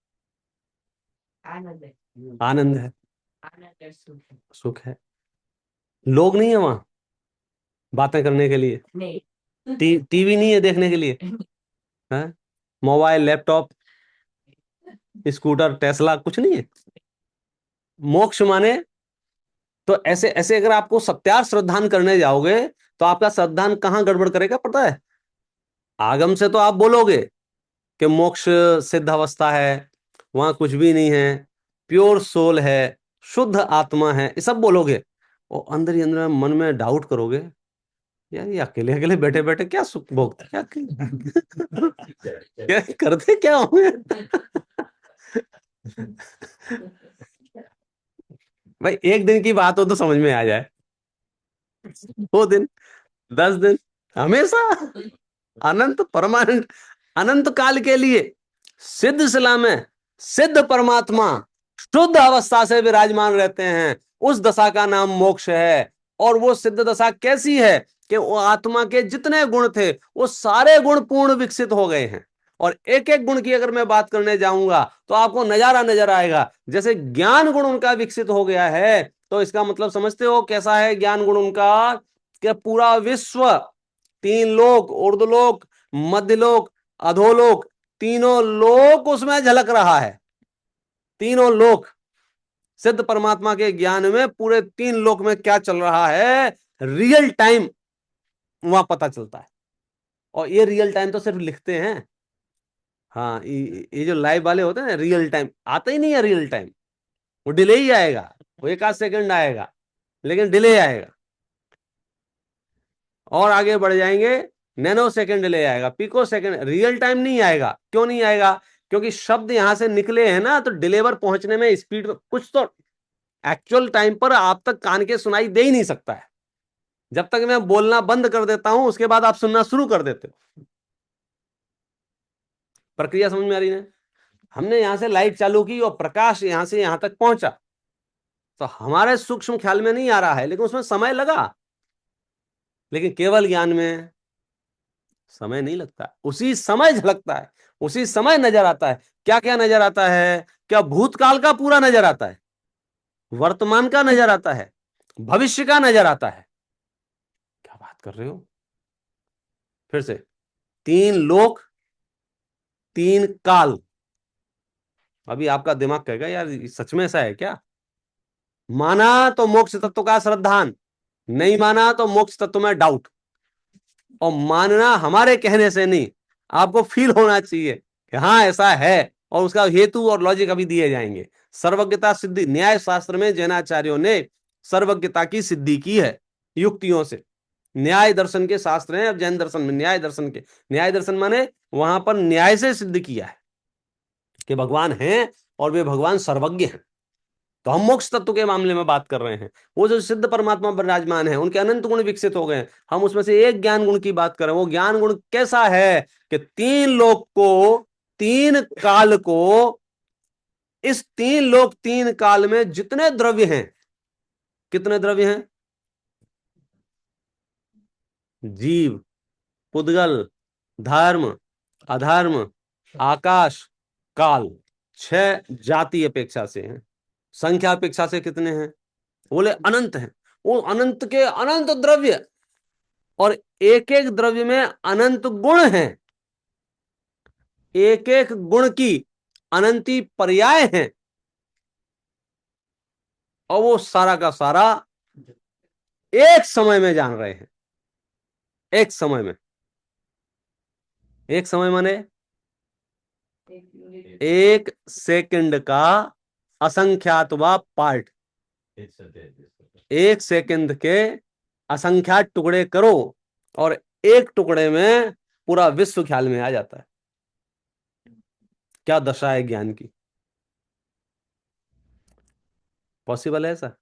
आनंद है, आनंद है, आनंद है, सुख है। लोग नहीं है वहां बातें करने के लिए? नहीं। टीवी नहीं है देखने के लिए? है? मोबाइल लैपटॉप स्कूटर टेस्ला कुछ नहीं है? मोक्ष माने तो ऐसे ऐसे अगर आपको सत्यार श्रद्धान करने जाओगे तो आपका श्रद्धान कहां गड़बड़ करेगा पता है? आगम से तो आप बोलोगे कि मोक्ष सिद्ध अवस्था है, वहां कुछ भी नहीं है, प्योर सोल है, शुद्ध आत्मा है, ये सब बोलोगे, और अंदर ही अंदर मन में डाउट करोगे, यार ये अकेले अकेले बैठे बैठे क्या सुख भोगते, क्या क्या करते क्या होंगे? भाई एक दिन की बात हो तो समझ में आ जाए, 2 दिन, 10 दिन, हमेशा, अनंत परमानंद, अनंत काल के लिए सिद्ध शिला में सिद्ध परमात्मा शुद्ध अवस्था से विराजमान रहते हैं, उस दशा का नाम मोक्ष है। और वो सिद्ध दशा कैसी है कि वो आत्मा के जितने गुण थे वो सारे गुण पूर्ण विकसित हो गए हैं। और एक एक गुण की अगर मैं बात करने जाऊंगा तो आपको नजारा नजर आएगा। जैसे ज्ञान गुण उनका विकसित हो गया है, तो इसका मतलब समझते हो कैसा है ज्ञान गुण उनका? कि पूरा विश्व, 3 लोक, ऊर्ध्वलोक, मध्यलोक, अधोलोक, तीनों लोक उसमें झलक रहा है। तीनों लोक सिद्ध परमात्मा के ज्ञान में, पूरे 3 लोक में क्या चल रहा है रियल टाइम वहां पता चलता है। और ये रियल टाइम तो सिर्फ लिखते हैं। हाँ, ये जो लाइव वाले होते हैं ना, रियल टाइम आता ही नहीं है। रियल टाइम वो डिले ही आएगा, वो 1 आध सेकंड आएगा, लेकिन डिले आएगा। और आगे बढ़ जाएंगे, नैनो सेकंड डिले आएगा, पिको सेकंड, रियल टाइम नहीं आएगा। क्यों नहीं आएगा? क्योंकि शब्द यहां से निकले हैं ना, तो डिलीवर पहुंचने में स्पीड कुछ तो एक्चुअल टाइम पर आप तक कान के सुनाई दे ही नहीं सकता है। जब तक मैं बोलना बंद कर देता हूं उसके बाद आप सुनना शुरू कर देते हो। प्रक्रिया समझ में आ रही है? हमने यहां से लाइट चालू की और प्रकाश यहां से यहां तक पहुंचा, तो हमारे सूक्ष्म ख्याल में नहीं आ रहा है, लेकिन उसमें समय लगा। लेकिन केवल ज्ञान में समय नहीं लगता, उसी समय झलकता है, उसी समय नजर आता है। क्या क्या नजर आता है? क्या भूतकाल का पूरा नजर आता है, वर्तमान का नजर आता है, भविष्य का नजर आता है। क्या बात कर रहे हो? फिर से, 3 लोक, 3 काल, अभी आपका दिमाग कहेगा यार सच में ऐसा है क्या? माना तो मोक्ष तत्व का श्रद्धान, नहीं माना तो मोक्ष तत्व में डाउट। और मानना हमारे कहने से नहीं, आपको फील होना चाहिए कि हाँ ऐसा है, और उसका हेतु और लॉजिक अभी दिए जाएंगे। सर्वज्ञता सिद्धि, न्याय शास्त्र में जैनाचार्यों ने सर्वज्ञता की सिद्धि की है युक्तियों से। न्याय दर्शन के शास्त्र हैं, अब जैन दर्शन में न्याय दर्शन के, न्याय दर्शन माने वहां पर न्याय से सिद्ध किया है कि भगवान हैं और वे भगवान सर्वज्ञ हैं। तो हम मोक्ष तत्व के मामले में बात कर रहे हैं। वो जो सिद्ध परमात्मा विराजमान है, उनके अनंत गुण विकसित हो गए हैं, हम उसमें से एक ज्ञान गुण की बात करें। वो ज्ञान गुण कैसा है कि तीन लोक को, तीन काल को, इस तीन लोक तीन काल में जितने द्रव्य हैं, कितने द्रव्य हैं? जीव, पुद्गल, धर्म, अधर्म, आकाश, काल, 6 जाति अपेक्षा से हैं। संख्या अपेक्षा से कितने हैं? बोले अनंत हैं। वो अनंत के अनंत द्रव्य, और एक एक द्रव्य में अनंत गुण हैं, एक एक गुण की अनंती पर्याय हैं, और वो सारा का सारा एक समय में जान रहे हैं। एक समय में, एक समय माने एक सेकंड का असंख्यातवा पार्ट। एक सेकंड के असंख्यात टुकड़े करो और एक टुकड़े में पूरा विश्व ख्याल में आ जाता है। क्या दशा है ज्ञान की! पॉसिबल है ऐसा?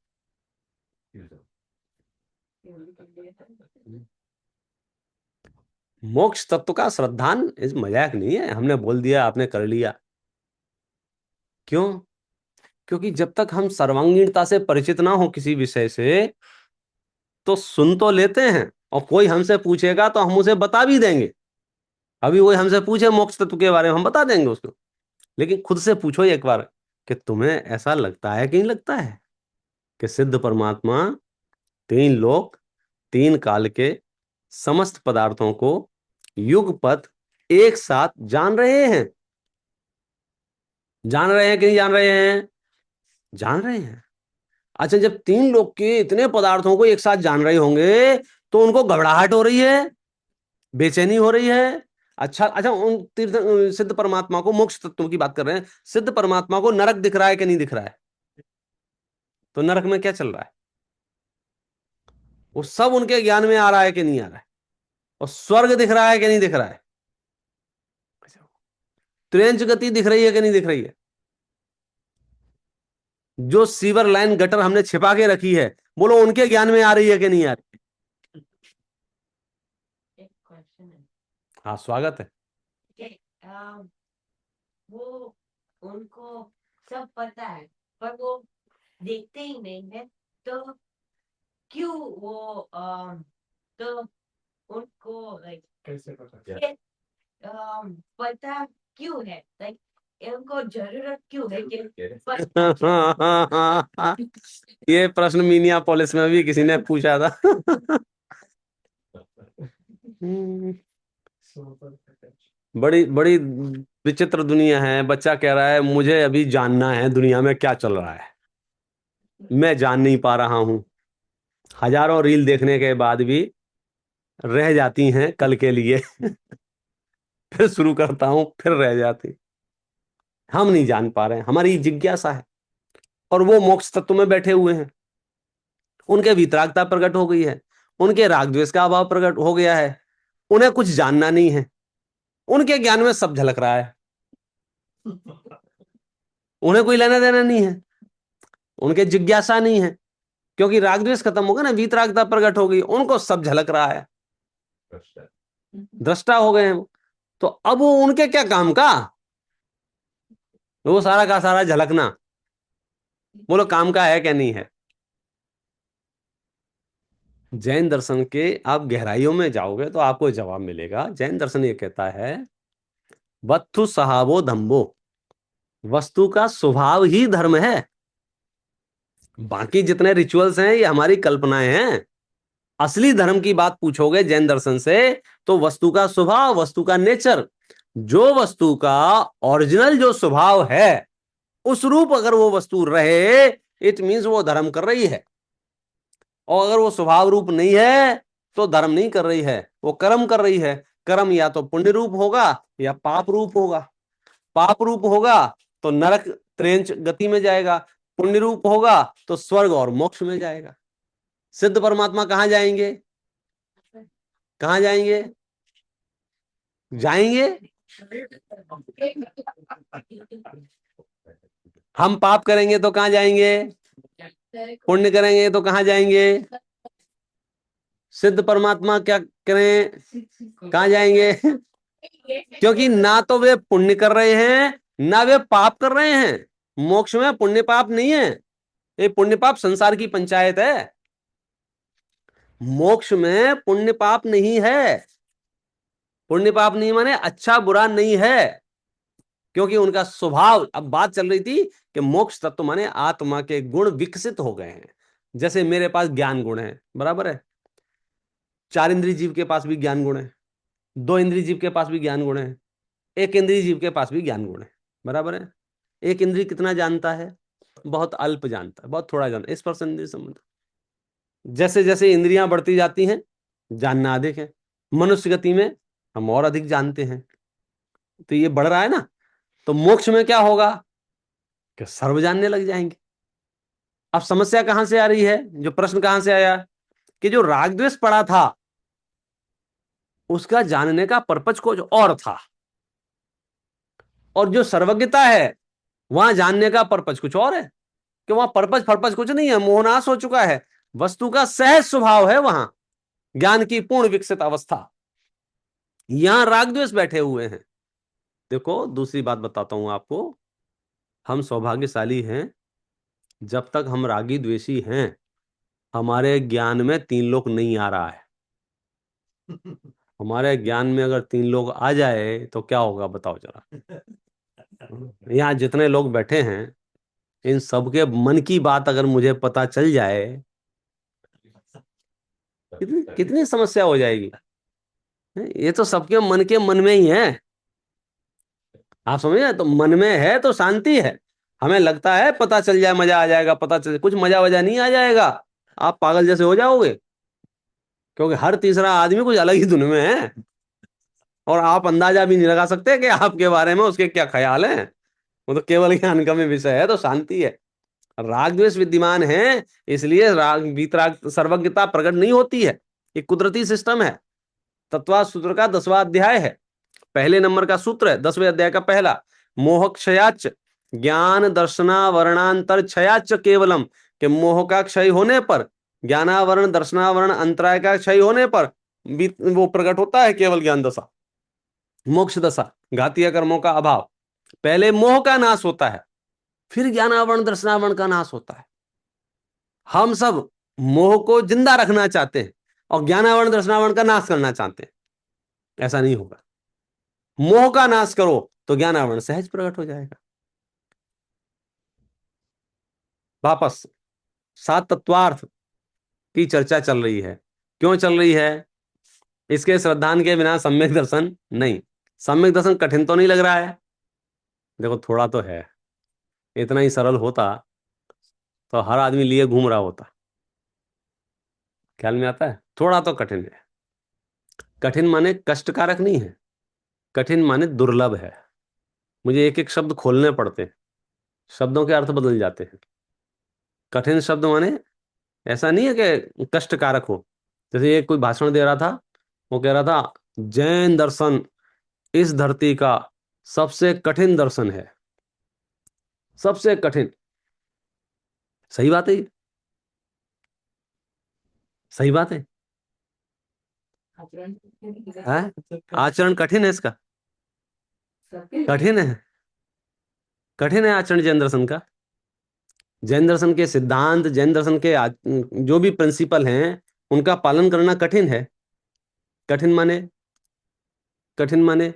मोक्ष तत्व का श्रद्धान इस मजाक नहीं है, हमने बोल दिया आपने कर लिया। क्यों? क्योंकि जब तक हम सर्वांगीणता से परिचित ना हो किसी विषय से, तो सुन तो लेते हैं, और कोई हमसे पूछेगा तो हम उसे बता भी देंगे। अभी कोई हमसे पूछे मोक्ष तत्व के बारे में, हम बता देंगे उसको। लेकिन खुद से पूछो एक बार कि तुम्हें ऐसा लगता है कि नहीं लगता है कि सिद्ध परमात्मा तीन लोक, तीन काल के समस्त पदार्थों को युगपत एक साथ जान रहे हैं? जान रहे हैं कि नहीं जान रहे हैं? जान रहे हैं। अच्छा, जब तीन लोक के इतने पदार्थों को एक साथ जान रहे होंगे तो उनको घबराहट हो रही है, बेचैनी हो रही है। अच्छा अच्छा, उन सिद्ध परमात्मा को, मोक्ष तत्व की बात कर रहे हैं, सिद्ध परमात्मा को नरक दिख रहा है कि नहीं दिख रहा है? तो नरक में क्या चल रहा है? वो सब उनके ज्ञान में आ रहा है कि नहीं आ रहा है? और स्वर्ग दिख रहा है कि नहीं दिख रहा है? त्रियंच गति दिख रही है कि नहीं दिख रही है? जो सीवर लाइन गटर हमने छिपा के रखी है, बोलो उनके ज्ञान में आ रही है कि नहीं आ रही? एक क्वेश्चन है। हाँ, स्वागत है। वो उनको सब पता है पर वो देखते ही नहीं है, तो क्यों वो तो उनको लाइक कैसे पता? पता क्यों है, लाइक उनको जरूरत क्यों है कि ये प्रश्न मिनियापोलिस में भी किसी ने पूछा था। बड़ी बड़ी विचित्र दुनिया है। बच्चा कह रहा है मुझे अभी जानना है दुनिया में क्या चल रहा है, मैं जान नहीं पा रहा हूं। हजारों रील देखने के बाद भी रह जाती हैं कल के लिए। फिर शुरू करता हूं, फिर रह जाती। हम नहीं जान पा रहे हैं, हमारी जिज्ञासा है। और वो मोक्ष तत्व में बैठे हुए हैं, उनके वितरागता प्रकट हो गई है, उनके राग द्वेष का अभाव प्रकट हो गया है, उन्हें कुछ जानना नहीं है, उनके ज्ञान में सब झलक रहा है, उन्हें कोई लेना देना नहीं है, उनके जिज्ञासा नहीं है। क्योंकि राग द्वेष खत्म हो गया ना, वीतरागता प्रकट हो गई, उनको सब झलक रहा है, दृष्टा हो गए हैं। तो अब वो उनके क्या काम का, वो सारा का सारा झलकना, बोलो काम का है क्या नहीं है? जैन दर्शन के आप गहराइयों में जाओगे तो आपको जवाब मिलेगा। जैन दर्शन ये कहता है वत्थु सहावो धम्बो, वस्तु का स्वभाव ही धर्म है। बाकी जितने रिचुअल्स हैं ये हमारी कल्पनाएं हैं। असली धर्म की बात पूछोगे जैन दर्शन से तो वस्तु का स्वभाव, वस्तु का नेचर, जो वस्तु का ओरिजिनल जो स्वभाव है उस रूप अगर वो वस्तु रहे, इट मीन्स वो धर्म कर रही है। और अगर वो स्वभाव रूप नहीं है तो धर्म नहीं कर रही है, वो कर्म कर रही है। कर्म या तो पुण्य रूप होगा या पाप रूप होगा। पाप रूप होगा तो नरक त्रेंच गति में जाएगा, पुण्य रूप होगा तो स्वर्ग और मोक्ष में जाएगा। सिद्ध परमात्मा कहां जाएंगे? कहां जाएंगे? जाएंगे। हम पाप करेंगे तो कहां जाएंगे? पुण्य करेंगे तो कहां जाएंगे? सिद्ध परमात्मा क्या करें, कहां जाएंगे? क्योंकि ना तो वे पुण्य कर रहे हैं ना वे पाप कर रहे हैं। मोक्ष में पुण्य पाप नहीं है, ये पुण्य पाप संसार की पंचायत है। मोक्ष में पुण्य पाप नहीं है। पुण्य पाप नहीं माने अच्छा बुरा नहीं है, क्योंकि उनका स्वभाव, अब बात चल रही थी कि मोक्ष तत्व माने आत्मा के गुण विकसित हो गए हैं। जैसे मेरे पास ज्ञान गुण है, बराबर है। 4 इंद्रिय जीव के पास भी ज्ञान गुण है, 2 इंद्रिय जीव के पास भी ज्ञान गुण है, 1 इंद्रिय जीव के पास भी ज्ञान गुण है, बराबर है। एक इंद्रिय कितना जानता है? बहुत अल्प जानता है, बहुत थोड़ा जानता है। स्पर्श इंद्रिय संबंध, जैसे जैसे इंद्रियां बढ़ती जाती हैं जानना अधिक है। मनुष्य गति में हम और अधिक जानते हैं, तो ये बढ़ रहा है ना। तो मोक्ष में क्या होगा कि सर्व जानने लग जाएंगे। अब समस्या कहां से आ रही है, जो प्रश्न कहां से आया कि जो राग द्वेष पड़ा था उसका जानने का पर्पज कुछ और था, और जो सर्वज्ञता है वहां जानने का पर्पज कुछ और है। कि वहां पर्पज फर्पज कुछ नहीं है, मोहनाश हो चुका है। वस्तु का सहज स्वभाव है वहां, ज्ञान की पूर्ण विकसित अवस्था। यहां राग द्वेष बैठे हुए हैं। देखो दूसरी बात बताता हूं आपको, हम सौभाग्यशाली हैं, जब तक हम रागी द्वेषी हैं हमारे ज्ञान में 3 लोक नहीं आ रहा है। हमारे ज्ञान में अगर 3 लोग आ जाए तो क्या होगा बताओ जरा। यहाँ जितने लोग बैठे हैं इन सबके मन की बात अगर मुझे पता चल जाए, कितनी कितनी समस्या हो जाएगी। ये तो सबके मन के मन में ही है, आप समझे। तो मन में है तो शांति है। हमें लगता है पता चल जाए मजा आ जाएगा, पता चल, कुछ मजा वजा नहीं आ जाएगा, आप पागल जैसे हो जाओगे। क्योंकि हर तीसरा आदमी कुछ अलग ही धुन में है, और आप अंदाजा भी नहीं लगा सकते कि आपके बारे में उसके क्या ख्याल हैं। वो तो केवल ज्ञान का में विषय है, तो शांति है। राग द्वेष विद्यमान है, इसलिए राग वीतराग सर्वज्ञता प्रकट नहीं होती है। ये कुदरती सिस्टम है। तत्वा सूत्र का 10वां अध्याय है, पहले नंबर का सूत्र है 10वें अध्याय का पहला। मोह क्षयाच ज्ञान दर्शना वर्णांतर क्षयाच केवलम, के मोह का क्षय होने पर, ज्ञानावरण दर्शनावरण अंतराय का क्षय होने पर वो प्रकट होता है केवल ज्ञान दशा, मोक्ष दशा, घातीय कर्मों का अभाव। पहले मोह का नाश होता है, फिर ज्ञानावरण दर्शनावरण का नाश होता है। हम सब मोह को जिंदा रखना चाहते हैं और ज्ञानावरण दर्शनावरण का नाश करना चाहते हैं। ऐसा नहीं होगा। मोह का नाश करो तो ज्ञानावरण सहज प्रकट हो जाएगा। वापस 7 तत्वार्थ की चर्चा चल रही है। क्यों चल रही है? इसके श्रद्धान के बिना सम्यक दर्शन नहीं। सम्यक दर्शन कठिन तो नहीं लग रहा है? देखो थोड़ा तो है। इतना ही सरल होता तो हर आदमी लिए घूम रहा होता। ख्याल में आता है? थोड़ा तो कठिन है। कठिन माने कष्टकारक नहीं है, कठिन माने दुर्लभ है। मुझे एक एक शब्द खोलने पड़ते हैं, शब्दों के अर्थ बदल जाते हैं। कठिन शब्द माने ऐसा नहीं है कि कष्टकारक हो। जैसे एक कोई भाषण दे रहा था, वो कह रहा था जैन दर्शन इस धरती का सबसे कठिन दर्शन है, सबसे कठिन। सही बात है ये? सही बात है। आचरण कठिन है इसका, कठिन है, कठिन है आचरण जैन दर्शन का। जैन दर्शन के सिद्धांत, जैन दर्शन के जो भी प्रिंसिपल हैं उनका पालन करना कठिन है। कठिन माने, कठिन माने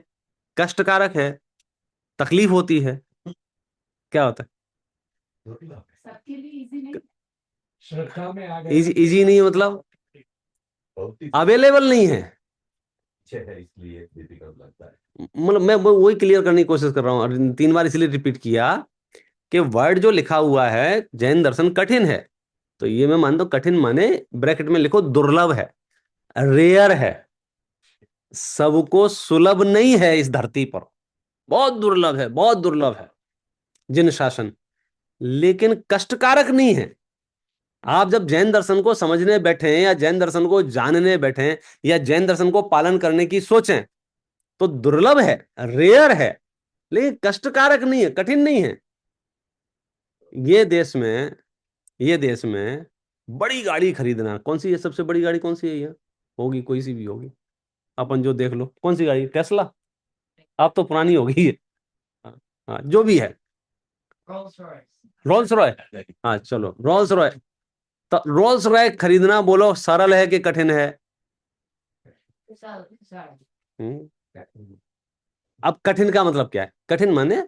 कष्टकारक है, तकलीफ होती है। क्या होता सबके लिए इजी नहीं। श्रद्धा में आ है? गए इजी नहीं मतलब बहुत अवेलेबल नहीं है। है, इसलिए डिफिकल्ट लगता है। मतलब मैं वही क्लियर करने की कोशिश कर रहा हूँ और 3 बार इसलिए रिपीट किया कि वर्ड जो लिखा हुआ है जैन दर्शन कठिन है, तो ये मैं मानता हूं कठिन माने ब्रैकेट में लिखो दुर्लभ है, रेयर है, सबको सुलभ नहीं है इस धरती पर, बहुत दुर्लभ है, बहुत दुर्लभ है जिन शासन, लेकिन कष्टकारक नहीं है। आप जब जैन दर्शन को समझने बैठे या जैन दर्शन को जानने बैठे या जैन दर्शन को पालन करने की सोचें तो दुर्लभ है, रेयर है, लेकिन कष्टकारक नहीं है, कठिन नहीं है। ये देश में ये देश में बड़ी गाड़ी खरीदना, कौन सी है सबसे बड़ी गाड़ी, कौन सी है? ये होगी, कोई सी भी होगी, अपन जो देख लो, कौन सी गाड़ी? टेस्ला? अब तो पुरानी हो गई है। हाँ, हाँ, जो भी है, Rolls Royce. रोल्स रॉय। हाँ चलो, रोल्स रॉय। तो रोल्स रॉय खरीदना बोलो सरल है कि कठिन है? Sorry. हम्म। अब कठिन का मतलब क्या है? कठिन माने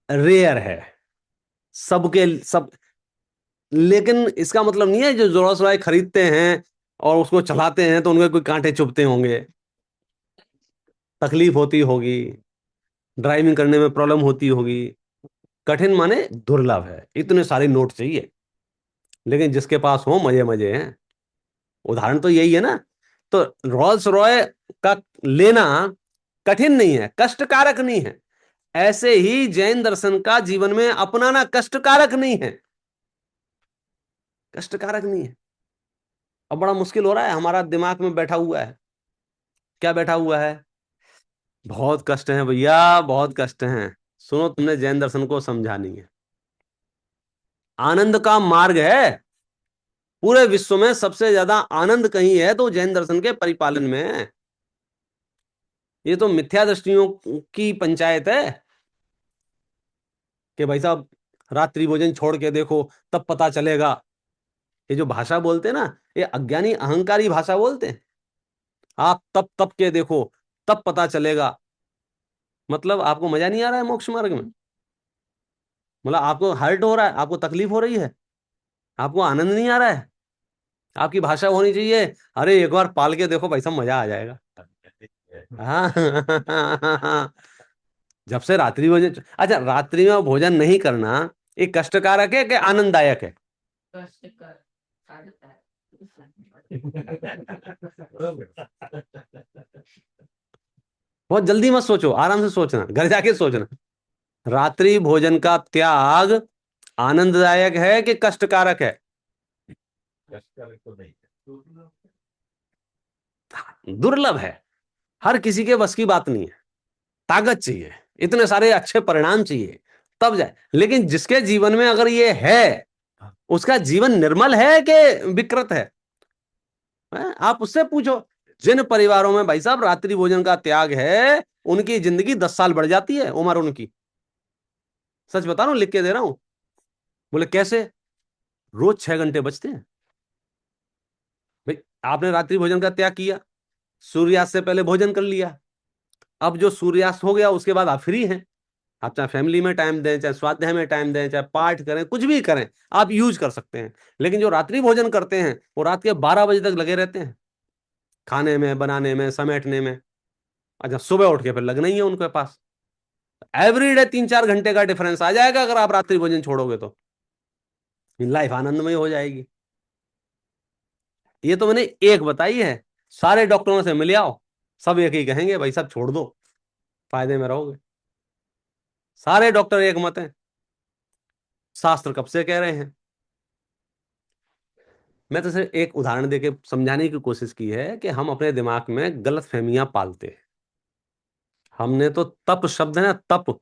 रेयर है, सबके सब, लेकिन इसका मतलब नहीं है जो रोल्स रॉय खरीदते हैं और उसको चलाते हैं तो उनके कोई कांटे चुभते होंगे, तकलीफ होती होगी, ड्राइविंग करने में प्रॉब्लम होती होगी। कठिन माने दुर्लभ है, इतने सारे नोट चाहिए, लेकिन जिसके पास हो मजे मजे हैं। उदाहरण तो यही है ना। तो रोल्स रॉय का लेना कठिन नहीं है, कष्टकारक नहीं है। ऐसे ही जैन दर्शन का जीवन में अपनाना कष्टकारक नहीं है, कष्टकारक नहीं है। अब बड़ा मुश्किल हो रहा है, हमारा दिमाग में बैठा हुआ है, क्या बैठा हुआ है? बहुत कष्ट है भैया, बहुत कष्ट हैं। सुनो, तुमने जैन दर्शन को समझा नहीं है। आनंद का मार्ग है, पूरे विश्व में सबसे ज्यादा आनंद कहीं है तो जैन दर्शन के परिपालन में है। ये तो मिथ्या दृष्टियों की पंचायत है कि भाई साहब रात्रि भोजन छोड़ के देखो तब पता चलेगा। ये जो भाषा बोलते हैं ना, ये अज्ञानी अहंकारी भाषा बोलते हैं। आप तप तप के देखो तब पता चलेगा, मतलब आपको मजा नहीं आ रहा है मोक्ष मार्ग में? मतलब आपको हर्ट हो रहा है, आपको तकलीफ हो रही है, आपको आनंद नहीं आ रहा है? आपकी भाषा होनी चाहिए, अरे एक बार पाल के देखो भाई साहब मजा आ जाएगा। हाँ। जब से रात्रि भोजन, अच्छा रात्रि में भोजन नहीं करना ये कष्टकारक है कि आनंददायक है? कष्टकर आता है। बहुत जल्दी मत सोचो, आराम से सोचना, घर जाके सोचना। रात्रि भोजन का त्याग आनंददायक है कि कष्टकारक है? तो नहीं है। दुर्लभ है, हर किसी के बस की बात नहीं है, ताकत चाहिए, इतने सारे अच्छे परिणाम चाहिए तब जाए। लेकिन जिसके जीवन में अगर ये है, उसका जीवन निर्मल है कि विकृत है? आप उससे पूछो। जिन परिवारों में भाई साहब रात्रि भोजन का त्याग है, उनकी जिंदगी 10 साल बढ़ जाती है उम्र उनकी। सच बता रहा हूं, लिख के दे रहा हूं। बोले कैसे? रोज 6 घंटे बचते हैं भाई। आपने रात्रि भोजन का त्याग किया, सूर्यास्त से पहले भोजन कर लिया, अब जो सूर्यास्त हो गया उसके बाद आप फ्री हैं। आप चाहे फैमिली में टाइम दें, चाहे स्वाध्याय में टाइम दें, चाहे पाठ करें, कुछ भी करें, आप यूज कर सकते हैं। लेकिन जो रात्रि भोजन करते हैं वो रात के 12 बजे तक लगे रहते हैं, खाने में, बनाने में, समेटने में। अच्छा, सुबह उठ के फिर लगना ही है उनके पास। एवरीडे 3-4 घंटे का डिफरेंस आ जाएगा अगर आप रात्रि भोजन छोड़ोगे तो लाइफ आनंदमय हो जाएगी। ये तो मैंने एक बताई है, सारे डॉक्टरों से मिल आओ, सब एक ही कहेंगे भाई साहब छोड़ दो, फायदे में रहोगे। सारे डॉक्टर एक मत हैं, शास्त्र कब से कह रहे हैं। मैं तो सिर्फ एक उदाहरण देके समझाने की कोशिश की है कि हम अपने दिमाग में गलत फहमियां पालते हैं। हमने तो तप शब्द है ना, तप,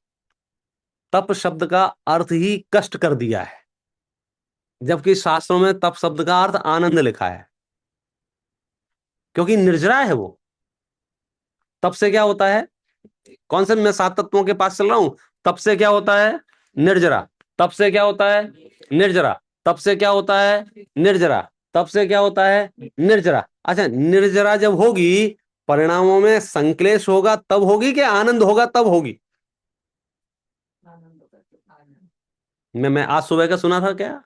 तप शब्द का अर्थ ही कष्ट कर दिया है, जबकि शास्त्रों में तप शब्द का अर्थ आनंद लिखा है, क्योंकि निर्जरा है वो। तप से क्या होता है? कौन से मैं 7 तत्वों के पास चल रहा हूं? तप से क्या होता है? निर्जरा। तप से क्या होता है? निर्जरा। तप से क्या होता है? निर्जरा। तप से क्या होता है? निर्जरा। अच्छा, निर्जरा जब होगी, परिणामों में संक्लेश होगा तब होगी कि आनंद होगा तब होगी? मैं आज सुबह का सुना था क्या,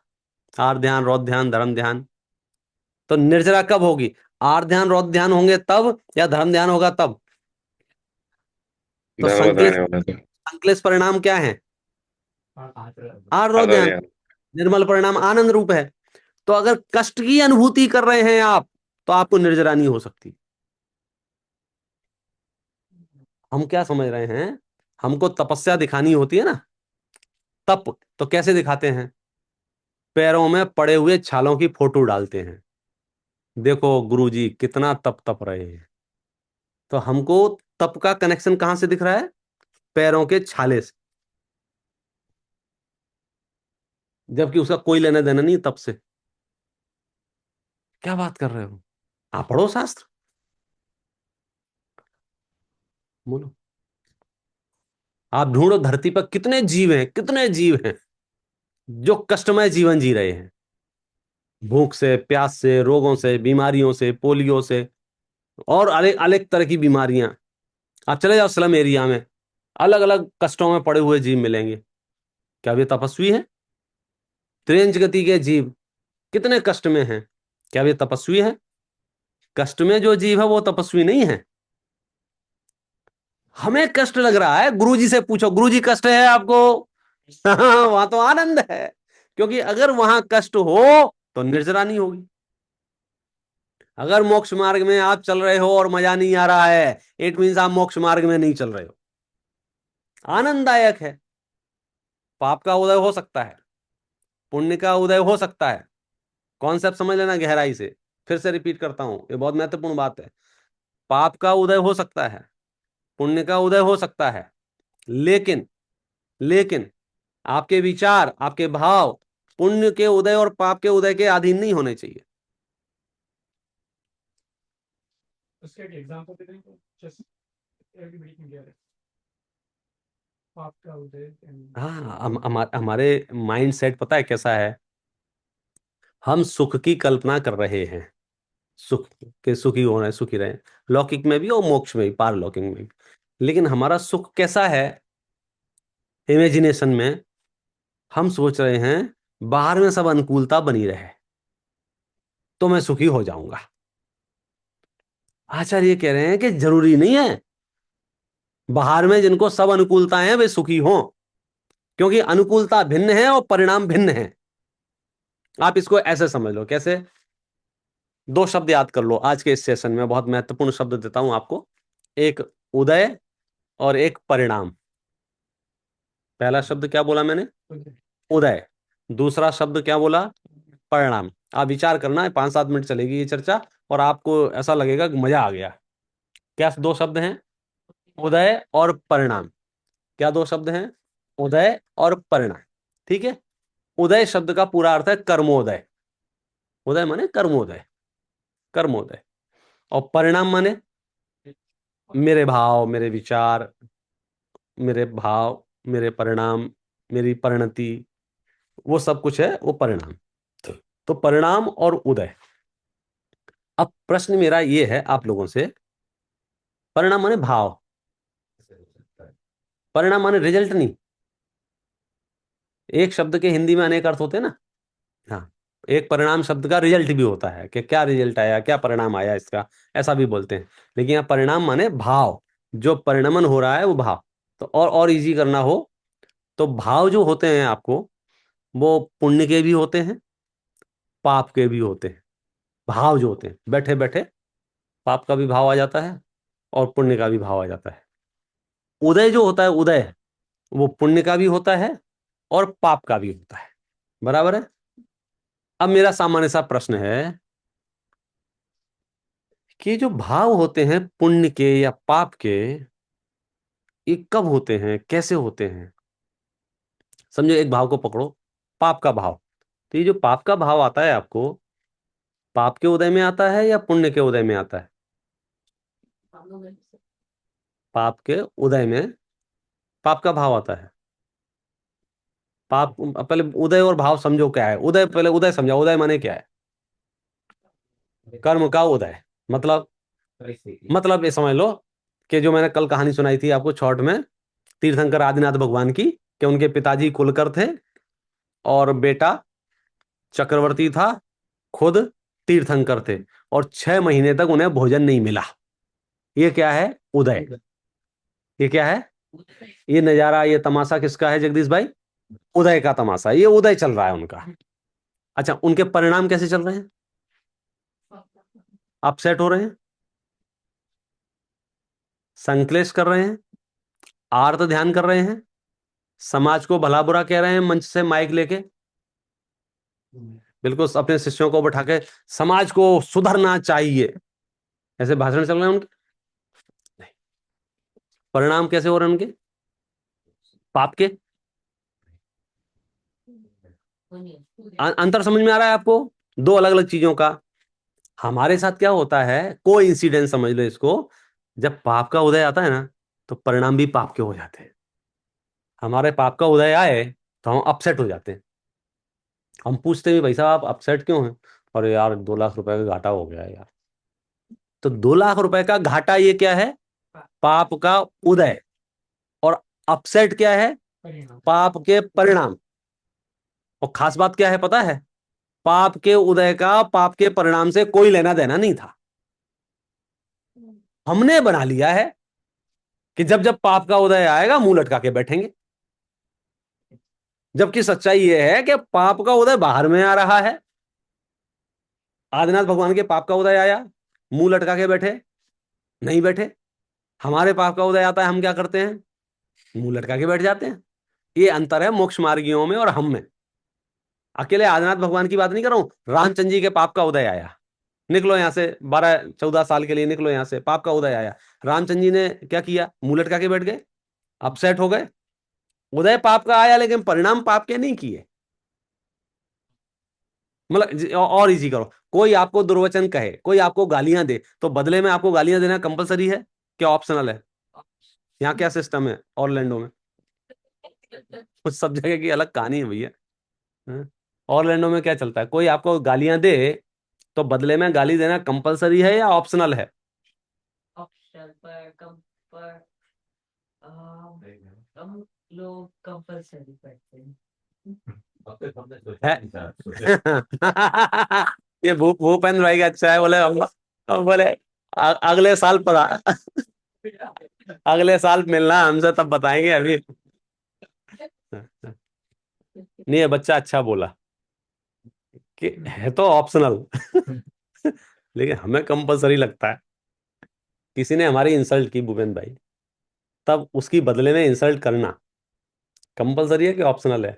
आर ध्यान, रौद ध्यान, धर्म ध्यान। तो निर्जरा कब होगी? आर ध्यान रौद ध्यान होंगे तब, या धर्म ध्यान होगा तब? तो धर्म संक्लेश, बताने वाला तो संक्लेश परिणाम क्या है? आरो ध्यान, निर्मल परिणाम आनंद रूप है। तो अगर कष्ट की अनुभूति कर रहे हैं आप, तो आपको निर्जरा नहीं हो सकती। हम क्या समझ रहे हैं, हमको तपस्या दिखानी होती है ना, तप, तो कैसे दिखाते हैं? पैरों में पड़े हुए छालों की फोटो डालते हैं, देखो गुरुजी कितना तप तप रहे हैं। तो हमको तप का कनेक्शन कहां से दिख रहा है? पैरों के छाले से, जबकि उसका कोई लेना देना नहीं तप से। क्या बात कर रहे हो? आप पढ़ो शास्त्र, बोलो। आप ढूंढो धरती पर कितने जीव हैं, कितने जीव हैं जो कष्टमय जीवन जी रहे हैं, भूख से, प्यास से, रोगों से, बीमारियों से, पोलियो से, और अलग अलग तरह की बीमारियां। आप चले जाओ स्लम एरिया में, अलग अलग कष्टों में पड़े हुए जीव मिलेंगे। क्या वे तपस्वी हैं? त्रिंच गति के जीव कितने कष्ट में हैं, क्या वे तपस्वी हैं? कष्ट में जो जीव है वो तपस्वी नहीं है। हमें कष्ट लग रहा है, गुरुजी से पूछो, गुरुजी कष्ट है आपको? वहां तो आनंद है, क्योंकि अगर वहां कष्ट हो तो निर्जरा नहीं होगी। अगर मोक्ष मार्ग में आप चल रहे हो और मजा नहीं आ रहा है, इट मीन्स आप मोक्ष मार्ग में नहीं चल रहे हो। आनंददायक है, पाप का उदय हो सकता है, पुण्य का उदय हो सकता है। कॉन्सेप्ट समझ लेना गहराई से, फिर से रिपीट करता हूं, ये बहुत महत्वपूर्ण बात है। पाप का उदय हो सकता है, पुण्य का उदय हो सकता है, लेकिन लेकिन आपके विचार, आपके भाव पुण्य के उदय और पाप के उदय के अधीन नहीं होने चाहिए। उसके एक एग्जांपल दे दें तो just everybody can get it. आपका उदय हाँ, हमारे माइंड सेट पता है कैसा है? हम सुख की कल्पना कर रहे हैं, सुख के सुखी हो रहे, सुखी रहे, लौकिक में भी और मोक्ष में भी, पारलौकिक में भी। लेकिन हमारा सुख कैसा है? इमेजिनेशन में हम सोच रहे हैं बाहर में सब अनुकूलता बनी रहे तो मैं सुखी हो जाऊंगा। आचार्य कह रहे हैं कि जरूरी नहीं है बाहर में जिनको सब अनुकूलता है वे सुखी हों, क्योंकि अनुकूलता भिन्न है और परिणाम भिन्न है। आप इसको ऐसे समझ लो, कैसे? दो शब्द याद कर लो आज के इस सेशन में, बहुत महत्वपूर्ण शब्द देता हूं आपको। एक उदय और एक परिणाम। पहला शब्द क्या बोला मैंने? उदय। दूसरा शब्द क्या बोला? परिणाम। आप विचार करना, 5-7 मिनट चलेगी ये चर्चा और आपको ऐसा लगेगा कि मजा आ गया। क्या दो शब्द हैं? उदय और परिणाम। क्या दो शब्द हैं? उदय और परिणाम। ठीक है। उदय शब्द का पूरा अर्थ है कर्मोदय। उदय माने कर्मोदय, कर्मोदय। और परिणाम माने मेरे भाव, मेरे विचार, मेरे भाव, मेरे परिणाम, मेरी परिणति, वो सब कुछ है वो परिणाम। तो परिणाम और उदय। अब प्रश्न मेरा ये है आप लोगों से, परिणाम माने भाव, परिणाम माने रिजल्ट नहीं। एक शब्द के हिंदी में अनेक अर्थ होते हैं ना। हाँ, एक परिणाम शब्द का रिजल्ट भी होता है कि क्या रिजल्ट आया, क्या परिणाम आया इसका, ऐसा भी बोलते हैं। लेकिन यहाँ परिणाम माने भाव, जो परिणमन हो रहा है वो भाव। तो और इजी करना हो तो भाव जो होते हैं आपको, वो पुण्य के भी होते हैं, पाप के भी होते हैं। भाव जो होते हैं, बैठे बैठे पाप का भी भाव आ जाता है और पुण्य का भी भाव आ जाता है। उदय जो होता है, उदय, वो पुण्य का भी होता है और पाप का भी होता है। बराबर है। अब मेरा सामान्य सा प्रश्न है कि जो भाव होते हैं पुण्य के या पाप के, ये कब होते हैं, कैसे होते हैं? समझो एक भाव को पकड़ो, पाप का भाव। तो ये जो पाप का भाव आता है आपको, पाप के उदय में आता है या पुण्य के उदय में आता है? पाप के उदय में पाप का भाव आता है। पाप, पहले उदय और भाव समझो क्या है। उदय, पहले उदय समझाओ, उदय माने क्या है? कर्म का उदय। मतलब ये समझ लो कि जो मैंने कल कहानी सुनाई थी आपको शॉर्ट में, तीर्थंकर आदिनाथ भगवान की, कि उनके पिताजी कुलकर थे और बेटा चक्रवर्ती था, खुद तीर्थंकर थे, और 6 महीने तक उन्हें भोजन नहीं मिला। ये क्या है? उदय। ये क्या है? ये नजारा, ये तमाशा किसका है जगदीश भाई? उदय का तमाशा, ये उदय चल रहा है उनका। अच्छा, उनके परिणाम कैसे चल रहे हैं? अपसेट हो रहे हैं, संक्लेश कर रहे हैं, आर्त ध्यान कर रहे हैं, समाज को भला बुरा कह रहे हैं मंच से माइक लेके, बिल्कुल अपने शिष्यों को बैठा के समाज को सुधरना चाहिए, ऐसे भाषण चल रहे हैं उनके। नहीं। परिणाम कैसे हो रहे हैं उनके? पाप के। अंतर समझ में आ रहा है आपको? दो अलग अलग चीजों का। हमारे साथ क्या होता है, कोई इंसिडेंट समझ लो इसको, जब पाप का उदय आता है ना, तो परिणाम भी पाप के हो जाते हैं। हमारे पाप का उदय आए तो हम अपसेट हो जाते हैं। हम पूछते हैं भाई साहब आप अपसेट क्यों हैं? अरे यार 2 लाख रुपए का घाटा हो गया है यार। तो 2 लाख रुपए का घाटा ये क्या है? पाप का उदय। और अपसेट क्या है? परिणाम। पाप के परिणाम। और खास बात क्या है पता है? पाप के उदय का पाप के परिणाम से कोई लेना देना नहीं था। हमने बना लिया है कि जब जब पाप का उदय आएगा मुंह लटका के बैठेंगे, जबकि सच्चाई यह है कि पाप का उदय बाहर में आ रहा है। आदिनाथ भगवान के पाप का उदय आया, मुंह लटका के बैठे? नहीं बैठे। हमारे पाप का उदय आता है, हम क्या करते हैं? मुंह लटका के बैठ जाते हैं। ये अंतर है मोक्ष मार्गियों में और हम में। अकेले आदिनाथ भगवान की बात नहीं कर रहा हूं, रामचंद्र जी के पाप का उदय आया, निकलो यहां से, 12-14 साल के लिए निकलो यहां से, पाप का उदय आया। रामचंद्र जी ने क्या किया? मुंह लटका के बैठ गए, अपसेट हो गए। उदय पाप का आया लेकिन परिणाम पाप के नहीं किए। मतलब और इजी करो, कोई आपको दुर्वचन कहे, कोई आपको गालियां दे, तो बदले में आपको गालियां देना कंपलसरी है क्या ऑप्शनल है? यहाँ क्या सिस्टम है ऑरलैंडो में? कुछ सब जगह की अलग कहानी है भैया। हाँ? ऑरलैंडो में क्या चलता है, कोई आपको गालियां दे तो बदले में गाली देना कंपलसरी है या ऑप्शनल है? ऑप्शनल पर हम लोग कंपलसरी करते हैं। अब तक हमने है? सोचा नहीं था, सोचा ये भूपेंद्र भाई का अच्छा है, बोले हम बोले अगले साल पता, अगले साल मिलना हमसे तब बताएंगे अभी। नहीं, ये बच्चा अच्छा बोला कि है तो ऑप्शनल, लेकिन हमें कंपलसरी लगता है। किसी ने हमारी इंसल्ट की भूपेंद्र भाई, तब उसकी बदले में इंसल्ट करना कंपलसरी है कि ऑप्शनल है?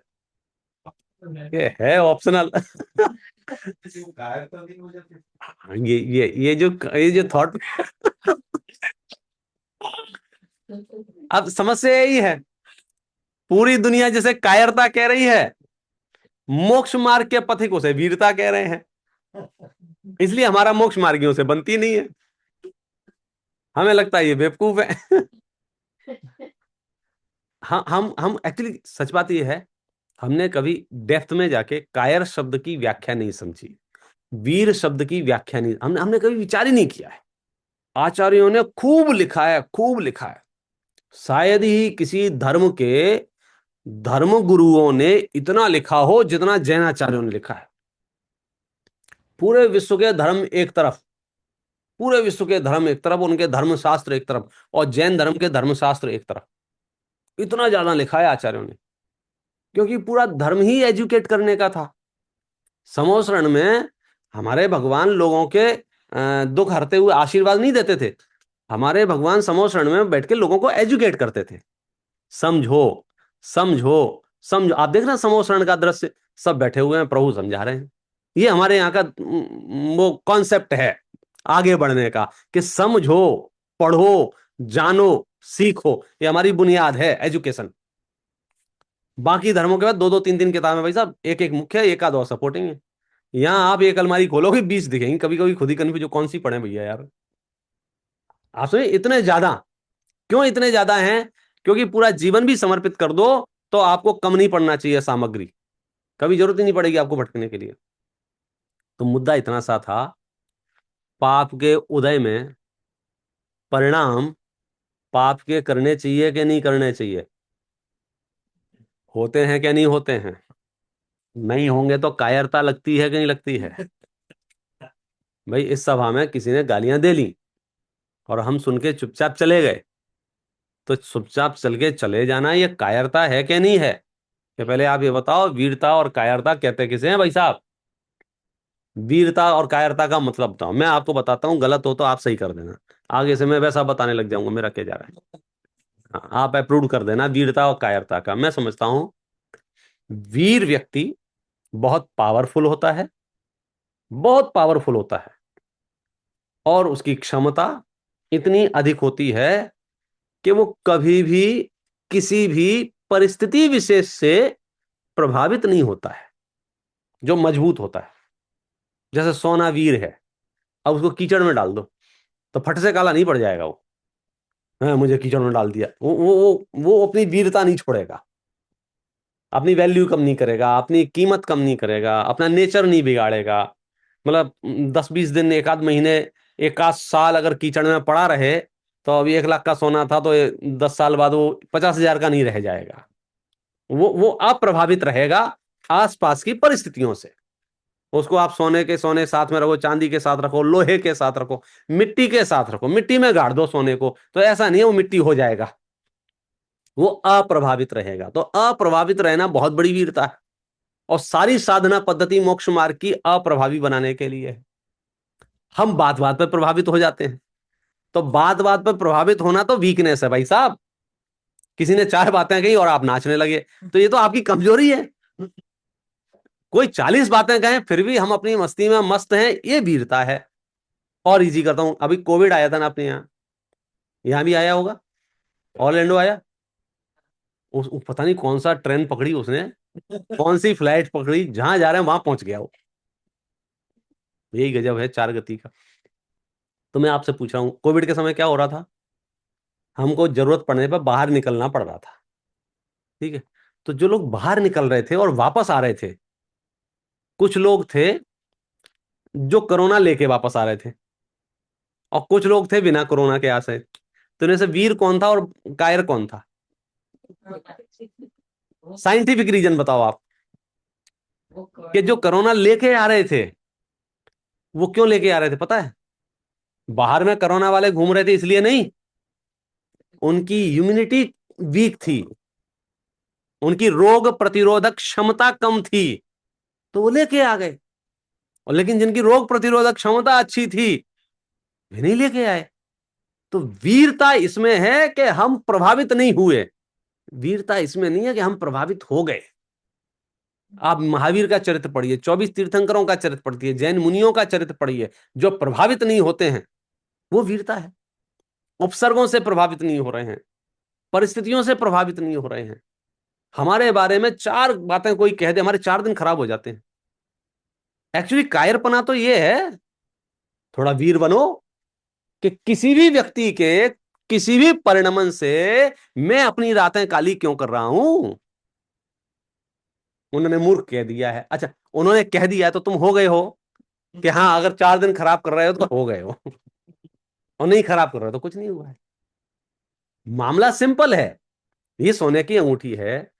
ये है ऑप्शनल। गायब तो नहीं हो जाती। ये जो थॉट, अब समस्या यही है, पूरी दुनिया जैसे कायरता कह रही है, मोक्ष मार्ग के पथिकों से वीरता कह रहे हैं, इसलिए हमारा मोक्ष मार्गियों से बनती नहीं है। हमें लगता है ये बेवकूफ है। हम एक्चुअली सच बात ये है, हमने कभी डेप्थ में जाके कायर शब्द की व्याख्या नहीं समझी, वीर शब्द की व्याख्या नहीं, हमने हमने कभी विचार ही नहीं किया है। आचार्यों ने खूब लिखा है, खूब लिखा है। शायद ही किसी धर्म के धर्म गुरुओं ने इतना लिखा हो जितना जैनाचार्यों ने लिखा है। पूरे विश्व के धर्म एक तरफ, पूरे विश्व के धर्म एक तरफ, उनके धर्मशास्त्र एक तरफ, और जैन धर्म के धर्मशास्त्र एक तरफ। इतना ज्यादा लिखा है आचार्यों ने, क्योंकि पूरा धर्म ही एजुकेट करने का था। समोसरण में हमारे भगवान लोगों के दुख हरते हुए आशीर्वाद नहीं देते थे, हमारे भगवान समोसरण में बैठ के लोगों को एजुकेट करते थे। समझो, समझो, समझो। आप देख रहे हैं समोसरण का दृश्य, सब बैठे हुए हैं, प्रभु समझा रहे हैं। ये हमारे यहाँ का वो कॉन्सेप्ट है आगे बढ़ने का, कि समझो, पढ़ो, जानो, सीखो। ये हमारी बुनियाद है एजुकेशन। बाकी धर्मों के बाद 2-2 3-3 किताबें भाई साहब, एक एक मुख्य है, एक आध और सपोर्टिंग है। यहाँ आप एक अलमारी खोलोगे 20 दिखेंगी, कभी कभी खुद ही कन्फ्यूज हो कौन सी पढ़े भैया यार। आप सोचिए इतने ज्यादा, क्यों इतने ज्यादा हैं? क्योंकि पूरा जीवन भी समर्पित कर दो तो आपको कम नहीं पड़ना चाहिए सामग्री, कभी जरूरत ही नहीं पड़ेगी आपको भटकने के लिए। तो मुद्दा इतना सा था, पाप के उदय में परिणाम पाप के करने चाहिए कि नहीं करने चाहिए? होते हैं कि नहीं होते हैं? नहीं होंगे तो कायरता लगती है कि नहीं लगती है? भाई इस सभा में किसी ने गालियां दे ली और हम सुन के चुपचाप चले गए, तो चुपचाप चल के चले जाना ये कायरता है कि नहीं है? कि पहले आप ये बताओ, वीरता और कायरता कहते किसे हैं भाई साहब? वीरता और कायरता का मतलब बताओ। मैं आपको बताता हूँ, गलत हो तो आप सही कर देना। आगे से मैं वैसा बताने लग जाऊंगा, मेरा क्या जा रहा है। हाँ, आप अप्रूव कर देना वीरता और कायरता का। मैं समझता हूं वीर व्यक्ति बहुत पावरफुल होता है, बहुत पावरफुल होता है, और उसकी क्षमता इतनी अधिक होती है कि वो कभी भी किसी भी परिस्थिति विशेष से प्रभावित नहीं होता है, जो मजबूत होता है। जैसे सोना वीर है, अब उसको कीचड़ में डाल दो तो फट से काला नहीं पड़ जाएगा वो। हाँ, मुझे कीचड़ में डाल दिया, वो अपनी वीरता नहीं छोड़ेगा, अपनी वैल्यू कम नहीं करेगा, अपनी कीमत कम नहीं करेगा, अपना नेचर नहीं बिगाड़ेगा। मतलब 10-20 दिन, एक आध महीने, एक आध साल अगर कीचड़ में पड़ा रहे तो अभी 1 लाख का सोना था तो 10 साल बाद वो 50,000 का नहीं रह जाएगा। वो अप्रभावित रहेगा आसपास की परिस्थितियों से। उसको आप सोने के सोने साथ में रखो, चांदी के साथ रखो, लोहे के साथ रखो, मिट्टी के साथ रखो, मिट्टी में गाड़ दो सोने को, तो ऐसा नहीं है वो मिट्टी हो जाएगा, वो अप्रभावित रहेगा। तो अप्रभावित रहना बहुत बड़ी वीरता है। और सारी साधना पद्धति मोक्ष मार्ग की अप्रभावी बनाने के लिए है। हम बात बात पर प्रभावित हो जाते हैं, तो बात बात पर प्रभावित होना तो वीकनेस है भाई साहब। किसी ने 4 बातें कही और आप नाचने लगे, तो ये तो आपकी कमजोरी है। कोई 40 बातें कहें फिर भी हम अपनी मस्ती में मस्त हैं, ये वीरता है। और इजी करता हूं, अभी कोविड आया था ना अपने यहां भी आया होगा, ऑरलैंडो आया। पता नहीं कौन सा ट्रेन पकड़ी उसने, कौन सी फ्लाइट पकड़ी, जहां जा रहे हैं वहां पहुंच गया वो। यही गजब है 4 गति का। तो मैं आपसे पूछ रहा हूं, कोविड के समय क्या हो रहा था? हमको जरूरत पड़ने पर बाहर निकलना पड़ रहा था, ठीक है? तो जो लोग बाहर निकल रहे थे और वापस आ रहे थे, कुछ लोग थे जो कोरोना लेके वापस आ रहे थे, और कुछ लोग थे बिना कोरोना के आ रहे। तो इनमें से वीर कौन था और कायर कौन था? साइंटिफिक रीजन बताओ आप, कि जो कोरोना लेके आ रहे थे वो क्यों लेके आ रहे थे पता है? बाहर में कोरोना वाले घूम रहे थे इसलिए नहीं, उनकी इम्यूनिटी वीक थी, उनकी रोग प्रतिरोधक क्षमता कम थी, तो वो लेके आ गए। और लेकिन जिनकी रोग प्रतिरोधक क्षमता अच्छी थी वे नहीं लेके आए। तो वीरता इसमें है कि हम प्रभावित नहीं हुए, वीरता इसमें नहीं है कि हम प्रभावित हो गए। आप महावीर का चरित्र पढ़िए, 24 तीर्थंकरों का चरित्र पढ़िए, जैन मुनियों का चरित्र पढ़िए, जो प्रभावित नहीं होते हैं वो वीरता है। उपसर्गों से प्रभावित नहीं हो रहे हैं, परिस्थितियों से प्रभावित नहीं हो रहे हैं। हमारे बारे में 4 बातें कोई कह दे, हमारे 4 दिन खराब हो जाते हैं। एक्चुअली कायरपना तो ये है, थोड़ा वीर बनो कि किसी भी व्यक्ति के किसी भी परिणमन से मैं अपनी रातें काली क्यों कर रहा हूं। उन्होंने मूर्ख कह दिया है, अच्छा उन्होंने कह दिया है तो तुम हो गए हो कि हाँ, अगर 4 दिन खराब कर रहे हो तो हो गए हो, और नहीं खराब कर रहे हो तो कुछ नहीं हुआ है। मामला सिंपल है, ये सोने की अंगूठी है।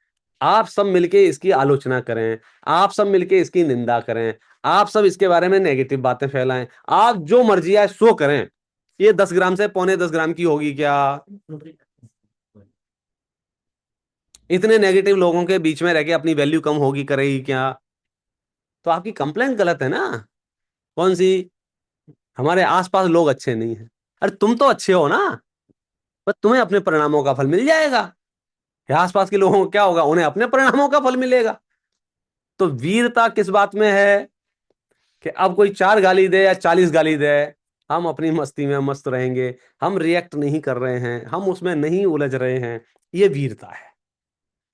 आप सब मिलके इसकी आलोचना करें, आप सब मिलके इसकी निंदा करें, आप सब इसके बारे में नेगेटिव बातें फैलाएं, आप जो मर्जी आए सो करें, ये 10 ग्राम से 0.25 ग्राम की होगी क्या? इतने नेगेटिव लोगों के बीच में रह के अपनी वैल्यू कम होगी करेगी क्या? तो आपकी कंप्लेंट गलत है ना। कौन सी? हमारे आसपास लोग अच्छे नहीं हैं। अरे तुम तो अच्छे हो ना, पर तुम्हें अपने परिणामों का फल मिल जाएगा। या आसपास के लोगों को क्या होगा? उन्हें अपने परिणामों का फल मिलेगा। तो वीरता किस बात में है कि अब कोई 4 गाली दे या 40 गाली दे, हम अपनी मस्ती में मस्त रहेंगे, हम रिएक्ट नहीं कर रहे हैं, हम उसमें नहीं उलझ रहे हैं। ये वीरता है।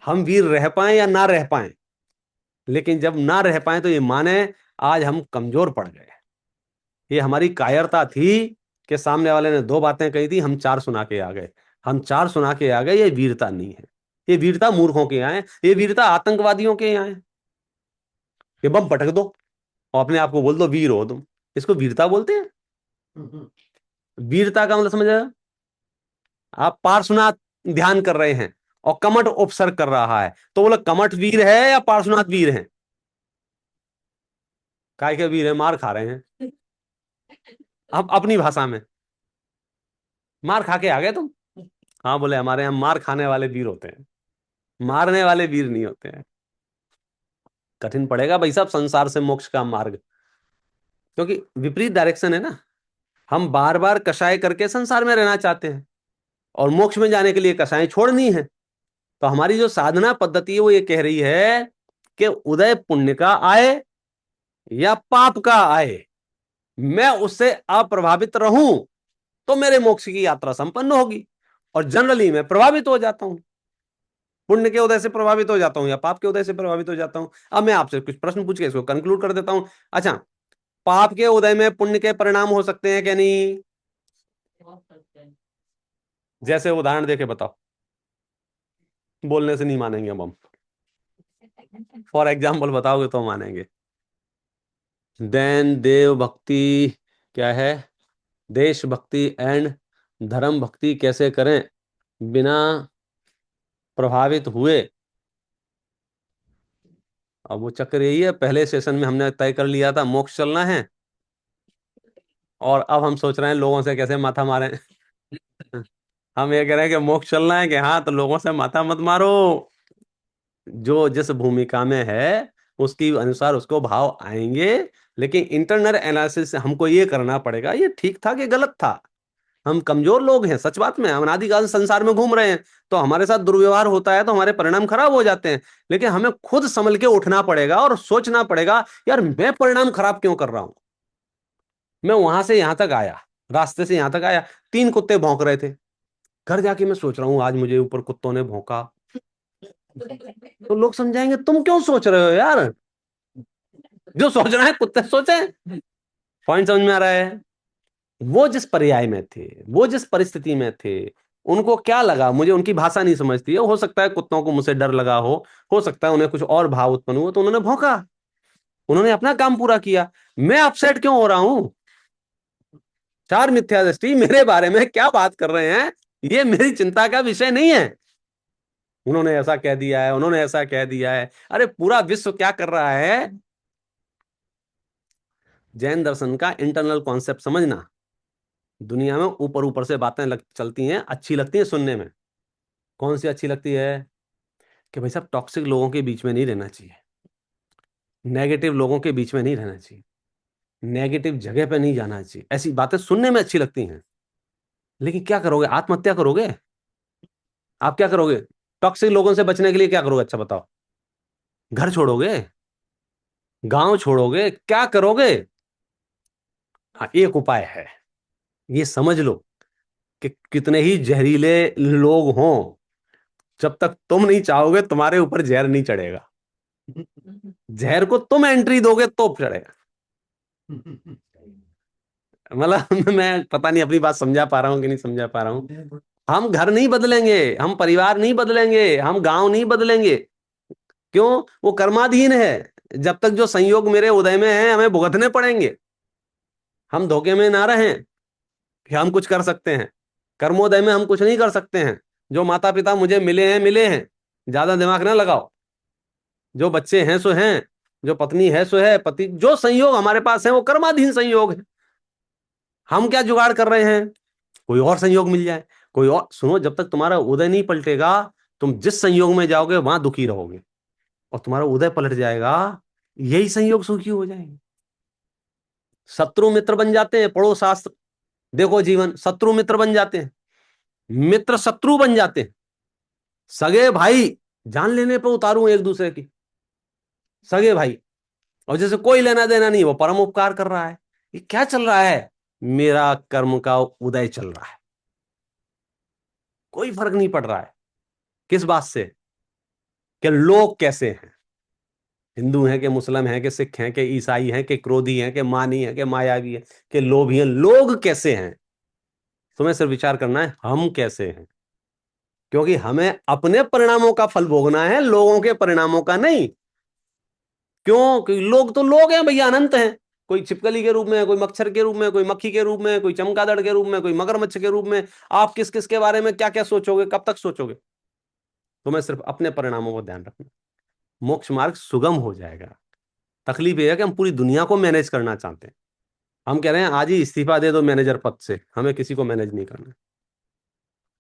हम वीर रह पाए या ना रह पाए, लेकिन जब ना रह पाए तो ये माने आज हम कमजोर पड़ गए। ये हमारी कायरता थी कि सामने वाले ने 2 बातें कही थी, हम 4 सुना के आ गए। हम 4 सुना के आ गए, ये वीरता नहीं है। ये वीरता मूर्खों के यहाँ है, ये वीरता आतंकवादियों के यहाँ है। ये बम पटक दो और अपने आप को बोल दो वीर हो तुम, इसको वीरता बोलते हैं? वीरता का मतलब समझ आया? आप पार्श्वनाथ ध्यान कर रहे हैं और कमठ उपसर्ग कर रहा है, तो बोला कमठ वीर है या पार्श्वनाथ वीर है? काय के वीर है? मार खा रहे हैं। अब अपनी भाषा में, मार खा के आ गए तुम? हाँ, बोले हमारे यहाँ मार खाने वाले वीर होते हैं, मारने वाले वीर नहीं होते हैं। कठिन पड़ेगा भाई साहब संसार से मोक्ष का मार्ग, क्योंकि विपरीत डायरेक्शन है ना। हम बार बार कषाय करके संसार में रहना चाहते हैं और मोक्ष में जाने के लिए कषाय छोड़नी है। तो हमारी जो साधना पद्धति है वो ये कह रही है कि उदय पुण्य का आए या पाप का आए, मैं उससे अप्रभावित रहूं तो मेरे मोक्ष की यात्रा संपन्न होगी। और जनरली मैं प्रभावित हो जाता हूं, पुण्य के उदय से प्रभावित हो जाता हूं या पाप के उदय से प्रभावित हो जाता हूं। अब मैं आपसे कुछ प्रश्न पूछ के इसको कंक्लूड कर देता हूं। अच्छा, पाप के उदय में पुण्य के परिणाम हो सकते हैं क्या नहीं? हो सकते हैं। जैसे उदाहरण देके बताओ, बोलने से नहीं मानेंगे अब हम। फॉर एग्जाम्पल बताओगे तो मानेंगे। देन देव भक्ति क्या है, देशभक्ति एंड धर्म भक्ति कैसे करें बिना प्रभावित हुए? अब वो चक्कर यही है, पहले सेशन में हमने तय कर लिया था मोक्ष चलना है, और अब हम सोच रहे हैं लोगों से कैसे माथा मारें। हम ये कह रहे हैं कि मोक्ष चलना है कि हाँ, तो लोगों से माथा मत मारो, जो जिस भूमिका में है उसकी अनुसार उसको भाव आएंगे, लेकिन इंटरनल एनालिसिस से हमको ये करना पड़ेगा ये ठीक था कि गलत था। हम कमजोर लोग हैं, सच बात में, हम अनादिकाल से संसार में घूम रहे हैं, तो हमारे साथ दुर्व्यवहार होता है तो हमारे परिणाम खराब हो जाते हैं। लेकिन हमें खुद संभल के उठना पड़ेगा और सोचना पड़ेगा, यार मैं परिणाम खराब क्यों कर रहा हूं? मैं वहां से यहां तक आया, रास्ते से यहां तक आया, 3 कुत्ते भौंक रहे थे, घर जाके मैं सोच रहा हूं आज मुझे ऊपर कुत्तों ने भौंका। तो लोग समझाएंगे तुम क्यों सोच रहे हो यार, जो सोच रहे हैं कुत्ते सोचे। पॉइंट समझ में आ रहा है? वो जिस पर्याय में थे, वो जिस परिस्थिति में थे, उनको क्या लगा, मुझे उनकी भाषा नहीं समझती है, हो सकता है कुत्तों को मुझसे डर लगा हो सकता है उन्हें कुछ और भाव उत्पन्न हुआ, तो उन्होंने भौंका, उन्होंने अपना काम पूरा किया। मैं अपसेट क्यों हो रहा हूं? 4 मिथ्या दृष्टि मेरे बारे में क्या बात कर रहे हैं, ये मेरी चिंता का विषय नहीं है। उन्होंने ऐसा कह दिया है, उन्होंने ऐसा कह दिया है, अरे पूरा विश्व क्या कर रहा है। जैन दर्शन का इंटरनल कॉन्सेप्ट समझना, दुनिया में ऊपर ऊपर से बातें चलती हैं, अच्छी लगती हैं सुनने में। कौन सी अच्छी लगती है? कि भाई साहब टॉक्सिक लोगों के बीच में नहीं रहना चाहिए, नेगेटिव लोगों के बीच में नहीं रहना चाहिए, नेगेटिव जगह पे नहीं जाना चाहिए, ऐसी बातें सुनने में अच्छी लगती हैं। लेकिन क्या करोगे? आत्महत्या करोगे? आप क्या करोगे टॉक्सिक लोगों से बचने के लिए? क्या करोगे? अच्छा बताओ। घर छोड़ोगे? गांव छोड़ोगे? क्या करोगे? हाँ, एक उपाय है, ये समझ लो कि कितने ही जहरीले लोग हों, जब तक तुम नहीं चाहोगे तुम्हारे ऊपर जहर नहीं चढ़ेगा। जहर को तुम एंट्री दोगे तो चढ़ेगा। मतलब मैं पता नहीं अपनी बात समझा पा रहा हूं कि नहीं समझा पा रहा हूं। हम घर नहीं बदलेंगे, हम परिवार नहीं बदलेंगे, हम गांव नहीं बदलेंगे। क्यों? वो कर्माधीन है। जब तक जो संयोग मेरे उदय में है हमें भुगतने पड़ेंगे। हम धोखे में ना रहें कि हम कुछ कर सकते हैं। कर्मोदय में हम कुछ नहीं कर सकते हैं। जो माता पिता मुझे मिले हैं मिले हैं, ज्यादा दिमाग ना लगाओ। जो बच्चे हैं सो हैं, जो पत्नी है सो है, पति, जो संयोग हमारे पास है वो कर्माधीन संयोग है। हम क्या जुगाड़ कर रहे हैं? कोई और संयोग मिल जाए, कोई और। सुनो, जब तक तुम्हारा उदय नहीं पलटेगा, तुम जिस संयोग में जाओगे वहां दुखी रहोगे, और तुम्हारा उदय पलट जाएगा, यही संयोग सुखी हो जाएंगे। शत्रु मित्र बन जाते हैं, पढ़ो शास्त्र, देखो जीवन, शत्रु मित्र बन जाते हैं, मित्र शत्रु बन जाते हैं, सगे भाई जान लेने पे उतारू एक दूसरे की, सगे भाई। और जैसे कोई लेना देना नहीं, वो परम उपकार कर रहा है। ये क्या चल रहा है? मेरा कर्म का उदय चल रहा है, कोई फर्क नहीं पड़ रहा है। किस बात से? कि लोग कैसे हैं, हिंदू हैं कि मुस्लिम हैं कि सिख हैं कि ईसाई हैं कि क्रोधी हैं कि मानी हैं कि मायावी हैं कि लोभी हैं, लोग कैसे हैं? तुम्हें सिर्फ विचार करना है हम कैसे हैं, क्योंकि हमें अपने परिणामों का फल भोगना है, लोगों के परिणामों का नहीं। क्यों? क्योंकि लोग तो लोग हैं भैया, अनंत हैं। कोई छिपकली के रूप में, कोई मच्छर के रूप में, कोई मक्खी के रूप में, कोई चमगादड़ के रूप में, कोई मगरमच्छ के रूप में। आप किस किस के बारे में क्या क्या सोचोगे, कब तक सोचोगे? तुम्हें सिर्फ अपने परिणामों को ध्यान रखना, मोक्ष मार्ग सुगम हो जाएगा। तकलीफ यह है कि हम पूरी दुनिया को मैनेज करना चाहते हैं। हम कह रहे हैं आज ही इस्तीफा दे दो मैनेजर पद से, हमें किसी को मैनेज नहीं करना।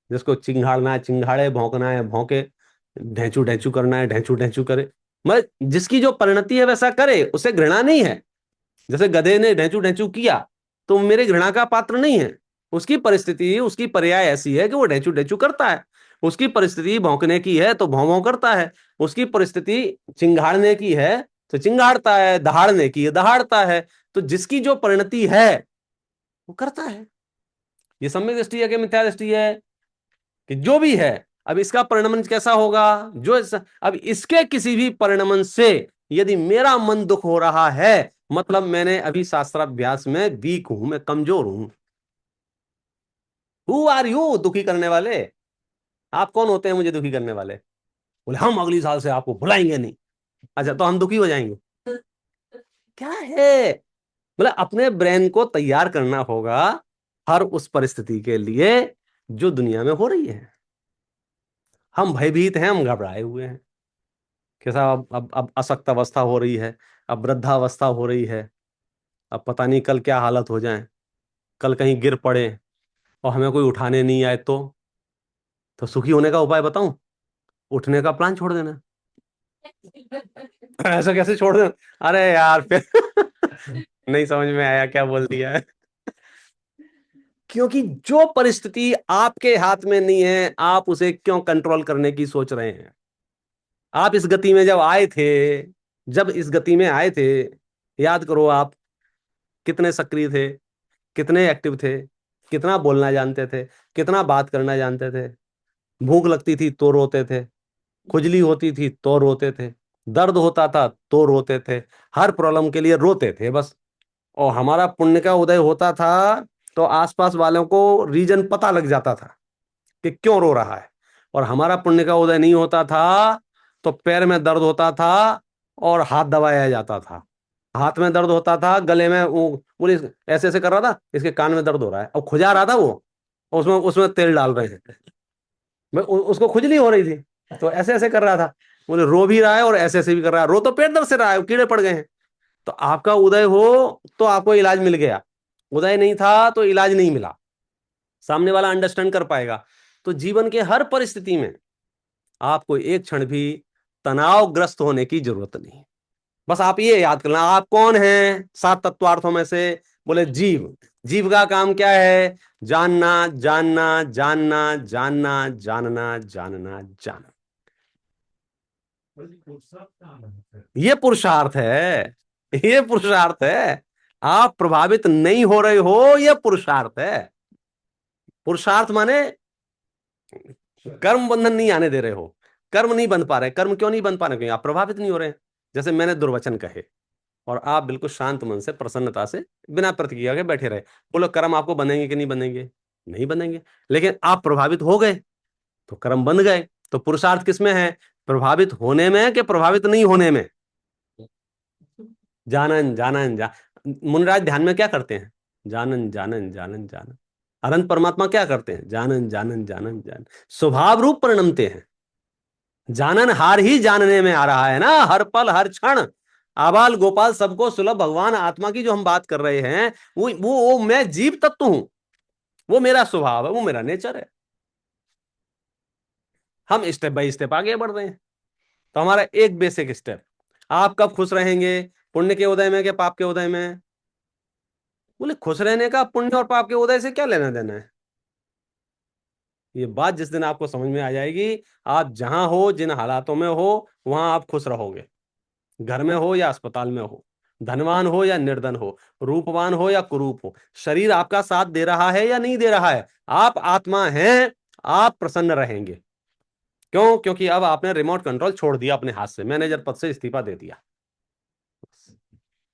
जिसको चिंघाड़ना है चिंघाड़े, भौंकना है भौंके, ढेंचू ढेंचू करना है ढेंचू ढेंचू करे। मैं जिसकी जो परिणति है वैसा करे, उसे घृणा नहीं है। जैसे गधे ने ढेंचू ढेंचू किया तो मेरे घृणा का पात्र नहीं है। उसकी परिस्थिति, उसकी पर्याय ऐसी है कि वो ढेंचू ढेंचू करता है। उसकी परिस्थिति भौंकने की है तो भौं भौं करता है। उसकी परिस्थिति चिंगाड़ने की है तो चिंगाड़ता है, दहाड़ने की है दहाड़ता है। तो जिसकी जो परिणति है वो करता है। ये सम्यक दृष्टि है कि मिथ्या दृष्टि है? कि जो भी है, अब इसका परिणमन कैसा होगा? अब इसके किसी भी परिणमन से यदि मेरा मन दुख हो रहा है, मतलब मैंने अभी शास्त्राभ्यास में वीक हूं, मैं कमजोर हूं। हु आर यू दुखी करने वाले? आप कौन होते हैं मुझे दुखी करने वाले? बोले हम अगली साल से आपको बुलाएंगे नहीं। अच्छा, तो हम दुखी हो जाएंगे? क्या है? मतलब अपने ब्रेन को तैयार करना होगा हर उस परिस्थिति के लिए जो दुनिया में हो रही है। हम भयभीत हैं, हम घबराए हुए हैं। कैसा अब अशक्त अवस्था हो रही है, अब वृद्धावस्था हो रही है, अब पता नहीं कल क्या हालत हो जाए। कल कहीं गिर पड़े और हमें कोई उठाने नहीं आए तो सुखी होने का उपाय बताऊं? उठने का प्लान छोड़ देना। ऐसा कैसे छोड़ देना? अरे यार फिर नहीं समझ में आया क्या बोल दिया है। क्योंकि जो परिस्थिति आपके हाथ में नहीं है, आप उसे क्यों कंट्रोल करने की सोच रहे हैं? आप इस गति में जब इस गति में आए थे, याद करो आप कितने सक्रिय थे, कितने एक्टिव थे, कितना बोलना जानते थे, कितना बात करना जानते थे। भूख लगती थी तो रोते थे, खुजली होती थी तो रोते थे, दर्द होता था तो रोते थे, हर प्रॉब्लम के लिए रोते थे बस। और हमारा पुण्य का उदय होता था तो आसपास वालों को रीजन पता लग जाता था कि क्यों रो रहा है। और हमारा पुण्य का उदय नहीं होता था तो पैर में दर्द होता था और हाथ दबाया जाता था। हाथ में दर्द होता था, गले में वो बोले ऐसे ऐसे कर रहा था, इसके कान में दर्द हो रहा है, और खुजा रहा था वो, उसमें उसमें तेल डाल रहे हैं। उसको खुजली हो रही थी तो ऐसे ऐसे कर रहा था। बोले रो भी रहा है और ऐसे ऐसे भी कर रहा है, रो तो पेट दर्द से रहा है, कीड़े पड़ गए हैं। तो आपका उदय हो तो आपको इलाज मिल गया, उदय नहीं था तो इलाज नहीं मिला। सामने वाला अंडरस्टैंड कर पाएगा। तो जीवन के हर परिस्थिति में आपको एक क्षण भी तनावग्रस्त होने की जरूरत नहीं। बस आप ये याद करना, आप कौन हैं 7 तत्वार्थों में से? बोले जीव। जीव का काम क्या है? जानना जानना जानना जानना जानना जानना जानना। ये पुरुषार्थ है, ये पुरुषार्थ है। आप प्रभावित नहीं हो रहे हो, ये पुरुषार्थ है। पुरुषार्थ माने कर्म बंधन नहीं आने दे रहे हो, कर्म नहीं बन पा रहे। कर्म क्यों नहीं बन पा रहे? क्योंकि आप प्रभावित नहीं हो रहे हैं। जैसे मैंने दुर्वचन कहे और आप बिल्कुल शांत मन से, प्रसन्नता से, बिना प्रतिक्रिया के बैठे रहे, बोलो कर्म आपको बनेंगे कि नहीं बनेंगे? नहीं बनेंगे। लेकिन आप प्रभावित हो गए तो कर्म बन गए। तो पुरुषार्थ किसमें है? प्रभावित होने में कि प्रभावित नहीं होने में? जानन जानन मुनिराज ध्यान में क्या करते हैं? जानन जानन जानन जानन। अनंत परमात्मा क्या करते हैं? जानन जानन जानन जानन। स्वभाव रूप परिणमते हैं। जानन हार ही जानने में आ रहा है ना, हर पल हर क्षण। आबाल गोपाल सबको सुलभ भगवान आत्मा की जो हम बात कर रहे हैं, वो मैं जीव तत्व हूं, वो मेरा स्वभाव है, वो मेरा नेचर है। हम स्टेप बाय स्टेप आगे बढ़ रहे हैं। तो हमारा एक बेसिक स्टेप, आप कब खुश रहेंगे? पुण्य के उदय में कि पाप के उदय में? बोले खुश रहने का पुण्य और पाप के उदय से क्या लेना देना है? ये बात जिस दिन आपको समझ में आ जाएगी, आप जहां हो, जिन हालातों में हो, वहां आप खुश रहोगे। घर में हो या अस्पताल में हो, धनवान हो या निर्धन हो, रूपवान हो या कुरूप हो, शरीर आपका साथ दे रहा है या नहीं दे रहा है, आप आत्मा हैं, आप प्रसन्न रहेंगे। क्यों? क्योंकि अब आपने रिमोट कंट्रोल छोड़ दिया अपने हाथ से, मैनेजर पद से इस्तीफा दे दिया।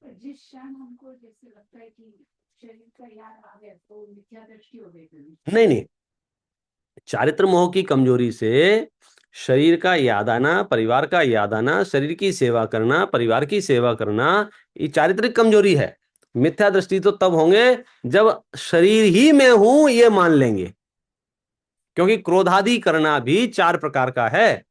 जिस क्षण हमको जैसे लगता है कि शरीर का याद आ गया तो मिथ्या दृष्टि हो गई। नहीं नहीं, चारित्र मोह की कमजोरी से शरीर का याद आना, परिवार का याद आना, शरीर की सेवा करना, परिवार की सेवा करना, ये चारित्रिक कमजोरी है। मिथ्या दृष्टि तो तब होंगे जब शरीर ही में हूं ये मान लेंगे। क्योंकि क्रोधादि करना भी 4 प्रकार का है,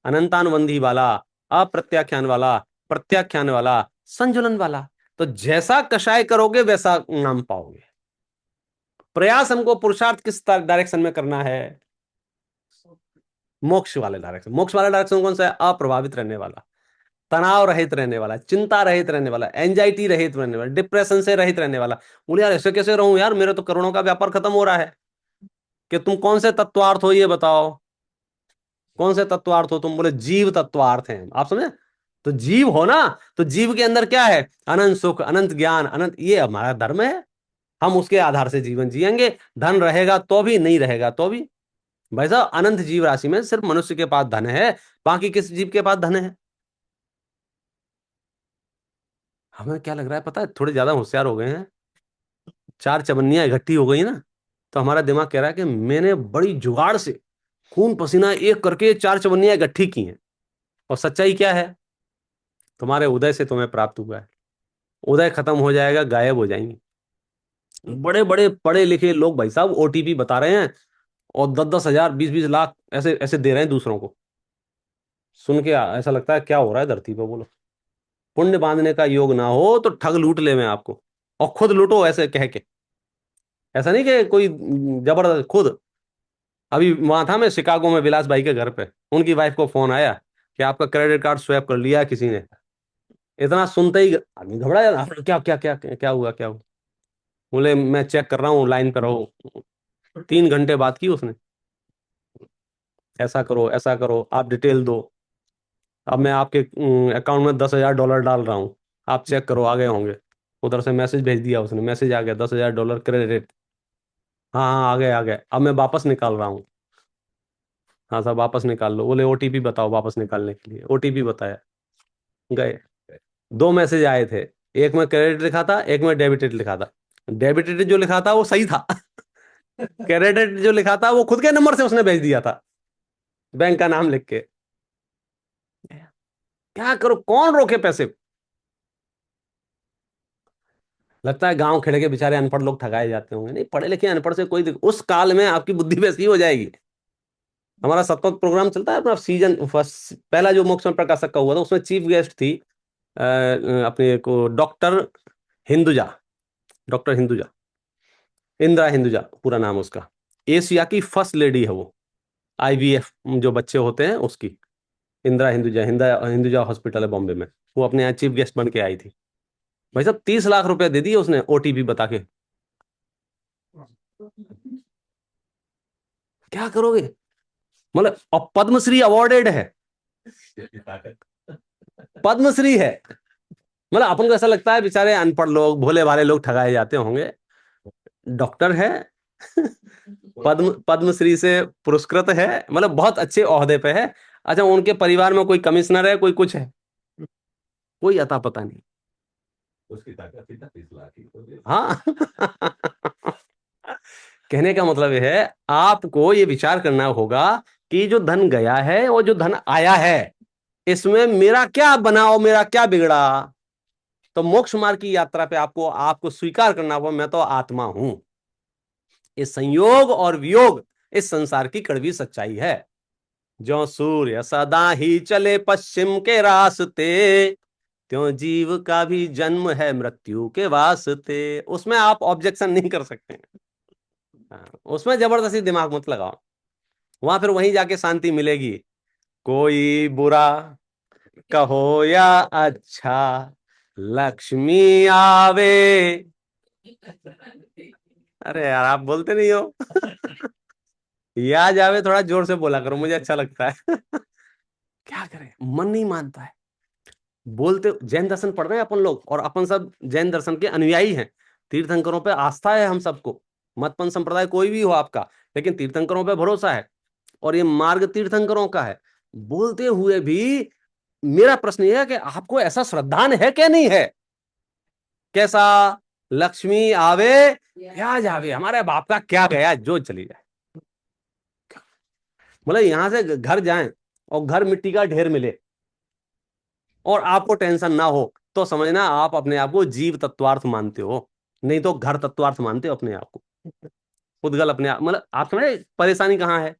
अनंतानुबंधी वाला, अप्रत्याख्यान वाला, प्रत्याख्यान वाला, संजुलन वाला। तो जैसा कषाय करोगे वैसा नाम पाओगे। प्रयास हमको पुरुषार्थ किस डायरेक्शन में करना है? मोक्ष वाले डायरेक्शन। मोक्ष वाला डायरेक्शन कौन सा है? अप्रभावित रहने वाला। तनाव रहित रहने वाला, चिंता रहित रहने वाला, एंजाइटी रहित रहने वाला, डिप्रेशन से रहित रहने वाला। बोले यार ऐसे कैसे रहूं यार, मेरे तो करोड़ों का व्यापार खत्म हो रहा है। कि तुम कौन से तत्वार्थ हो ये बताओ, कौन से तत्वार्थ हो तुम? बोले जीव तत्वार्थ हैं। आप समझे? तो जीव हो ना, तो जीव के अंदर क्या है? अनंत सुख, अनंत ज्ञान, अनंत, ये हमारा धर्म है। हम उसके आधार से जीवन जिएंगे। धन रहेगा तो भी, नहीं रहेगा तो भी। भाई साहब, अनंत जीव राशि में सिर्फ मनुष्य के पास धन है, बाकी किस जीव के पास धन है? हमें क्या लग रहा है पता है, थोड़े ज्यादा होशियार हो गए हैं। चार चवन्नियां इकट्ठी हो गई ना, तो हमारा दिमाग कह रहा है कि मैंने बड़ी जुगाड़ से खून पसीना एक करके चार चवन्नियां इकट्ठी की हैं। और सच्चाई क्या है? तुम्हारे उदय से तुम्हें प्राप्त हुआ है। उदय खत्म हो जाएगा, गायब हो जाएंगे। बड़े बड़े पढ़े लिखे लोग भाई साहब ओटीपी बता रहे हैं, और 10-10 हजार, 20-20 लाख ऐसे ऐसे दे रहे हैं दूसरों को। सुन के ऐसा लगता है क्या हो रहा है धरती पे, बोलो। पुण्य बांधने का योग ना हो तो ठग लूट ले मैं आपको, और खुद लूटो ऐसे कह के। ऐसा नहीं कि कोई जबरदस्त, खुद। अभी वहां था मैं शिकागो में, विलास भाई के घर पे। उनकी वाइफ को फोन आया कि आपका क्रेडिट कार्ड स्वैप कर लिया है किसी ने। इतना सुनते ही आदमी घबरा जाता है, क्या क्या क्या क्या हुआ, क्या हुआ? बोले मैं चेक कर रहा हूँ, लाइन पर रहो। 3 घंटे बात की उसने। ऐसा करो, ऐसा करो, आप डिटेल दो। अब मैं आपके अकाउंट में $10,000 डाल रहा हूँ, आप चेक करो, आ गए होंगे। उधर से मैसेज भेज दिया उसने, मैसेज आ गया, $10,000 क्रेडिट। हाँ हाँ, आ गए आ गए, अब मैं वापस निकाल रहा हूँ। हाँ साहब वापस निकाल लो। बोले ओटीपी बताओ वापस निकालने के लिए। ओटीपी बताया, गए। 2 मैसेज आए थे, एक में क्रेडिट लिखा था, एक में डेबिटेड लिखा था। डेबिटेड जो लिखा था वो सही था। क्रेडिट जो लिखा था वो खुद के नंबर से उसने भेज दिया था, बैंक का नाम लिख के। क्या करो, कौन रोके पैसे? लगता है गांव खेड़े के बेचारे अनपढ़ लोग ठगाए जाते होंगे। नहीं, पढ़े लिखे अनपढ़ से कोई उस काल में आपकी बुद्धि वैसी हो जाएगी। हमारा सतत प्रोग्राम चलता है अपना, सीजन फर्स्ट पहला जो मोक्ष में प्रकाशक का हुआ था, उसमें चीफ गेस्ट थी अपने को डॉक्टर हिंदुजा। डॉक्टर हिंदुजा, इंदिरा हिंदुजा पूरा नाम उसका। एशिया की फर्स्ट लेडी है वो, आईवीएफ जो बच्चे होते हैं उसकी। इंदिरा हिंदुजा, हिंदुजा हॉस्पिटल है बॉम्बे में। वो अपने यहाँ चीफ गेस्ट बन के आई थी। भाई साहब 30 लाख रुपए दे दिए उसने ओटीपी बता के। क्या करोगे? मतलब, और पद्मश्री अवॉर्डेड है, पद्मश्री है। मतलब अपन को ऐसा लगता है बेचारे अनपढ़ लोग, भोले भाले लोग ठगाए जाते होंगे। डॉक्टर है, पद्मश्री से पुरस्कृत है, मतलब बहुत अच्छे ओहदे पे है। अच्छा, उनके परिवार में कोई कमिश्नर है, कोई कुछ है, कोई अता पता नहीं। उसकी ताकत थी ना 30 लाख की, तो हाँ। कहने का मतलब यह है, आपको ये विचार करना होगा कि जो धन गया है और जो धन आया है, इसमें मेरा क्या बना और मेरा क्या बिगड़ा। तो मोक्ष मार्ग की यात्रा पे आपको आपको स्वीकार करना होगा, मैं तो आत्मा हूं। ये संयोग और वियोग इस संसार की कड़वी सच्चाई है। जो सूर्य सदा ही चले पश्चिम के रास्ते, त्यों जीव का भी जन्म है मृत्यु के वास्ते। उसमें आप ऑब्जेक्शन नहीं कर सकते। हाँ, उसमें जबरदस्ती दिमाग मत लगाओ। वहां फिर वहीं जाके शांति मिलेगी। कोई बुरा कहो या अच्छा, लक्ष्मी आवे। अरे यार, आप बोलते नहीं हो। या जावे, थोड़ा जोर से बोला करो, मुझे अच्छा लगता है। क्या करें, मन नहीं मानता है। बोलते, जैन दर्शन पढ़ रहे हैं अपन लोग, और अपन सब जैन दर्शन के अनुयायी हैं। तीर्थंकरों पे आस्था है हम सबको, मतपन संप्रदाय कोई भी हो आपका, लेकिन तीर्थंकरों पे भरोसा है। और ये मार्ग तीर्थंकरों का है। बोलते हुए भी मेरा प्रश्न यह है कि आपको ऐसा श्रद्धान है क्या, नहीं है? कैसा? लक्ष्मी आवे या जावे, हमारे बाप का क्या गया, जो चली जाए। मतलब यहां से घर जाएं और घर मिट्टी का ढेर मिले और आपको टेंशन ना हो, तो समझना आप अपने आप को जीव तत्वार्थ मानते हो, नहीं तो घर तत्वार्थ मानते हो अपने आप को। उद्गल अपने आप, मतलब आप समझे परेशानी कहाँ है।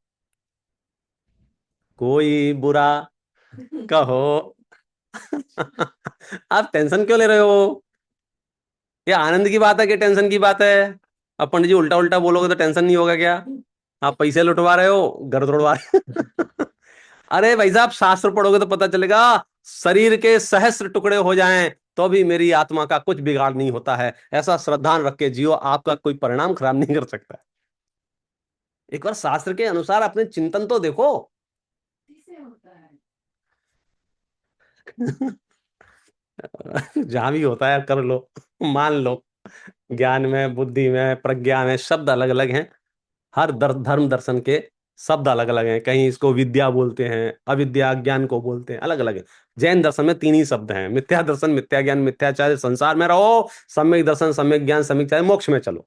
कोई बुरा कहो। आप टेंशन क्यों ले रहे हो? ये आनंद की बात है कि टेंशन की बात है? अब पंडित जी उल्टा उल्टा बोलोगे तो टेंशन नहीं होगा क्या? आप पैसे लुटवा रहे हो, घर तोड़वा रहे हो। अरे भाई साहब, शास्त्र पढ़ोगे तो पता चलेगा। शरीर के सहस्त्र टुकड़े हो जाएं तो भी मेरी आत्मा का कुछ बिगाड़ नहीं होता है। ऐसा श्रद्धान रख के जियो, आपका कोई परिणाम खराब नहीं कर सकता। एक बार शास्त्र के अनुसार अपने चिंतन तो देखो। किससे होता है? जहां भी होता है कर लो, मान लो। ज्ञान में, बुद्धि में, प्रज्ञा में शब्द अलग अलग हैं। हर धर्म दर्शन के शब्द अलग अलग हैं। कहीं इसको विद्या बोलते हैं, अविद्या ज्ञान को बोलते हैं, अलग अलग है। जैन दर्शन में 3 ही शब्द हैं: मिथ्या दर्शन, मिथ्या ज्ञान, मिथ्याचार्य। संसार में रहो, सम्यक दर्शन, सम्यक ज्ञान, सम्यक चार्य, मोक्ष में चलो।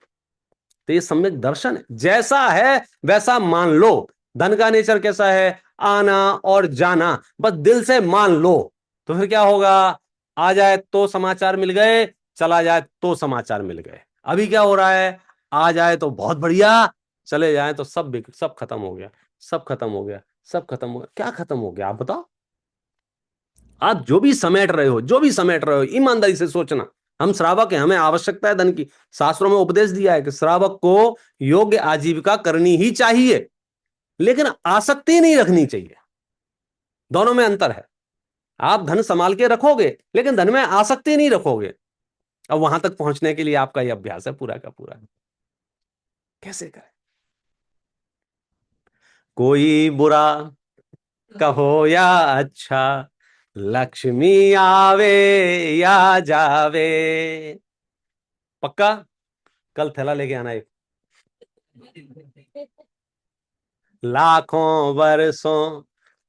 तो ये सम्यक दर्शन है। जैसा है वैसा मान लो। धन का नेचर कैसा है? आना और जाना। बस दिल से मान लो। तो फिर क्या होगा? आ जाए तो समाचार मिल गए, चला जाए तो समाचार मिल गए। अभी क्या हो रहा है? आ जाए तो बहुत बढ़िया, चले जाए तो सब खत्म हो गया, सब खत्म हो गया, सब खत्म हो गया। क्या खत्म हो गया आप बताओ? आप जो भी समेट रहे हो, जो भी समेट रहे हो, ईमानदारी से सोचना। हम श्रावक हैं, हमें आवश्यकता है धन की। शास्त्रों में उपदेश दिया है कि श्रावक को योग्य आजीविका करनी ही चाहिए, लेकिन आसक्ति नहीं रखनी चाहिए। दोनों में अंतर है। आप धन संभाल के रखोगे, लेकिन धन में आसक्ति नहीं रखोगे। अब वहां तक पहुंचने के लिए आपका यह अभ्यास है पूरा का पूरा। कैसे करें? कोई बुरा कहो या अच्छा, लक्ष्मी आवे या जावे। पक्का? कल थैला लेके आना एक। लाखों वर्षों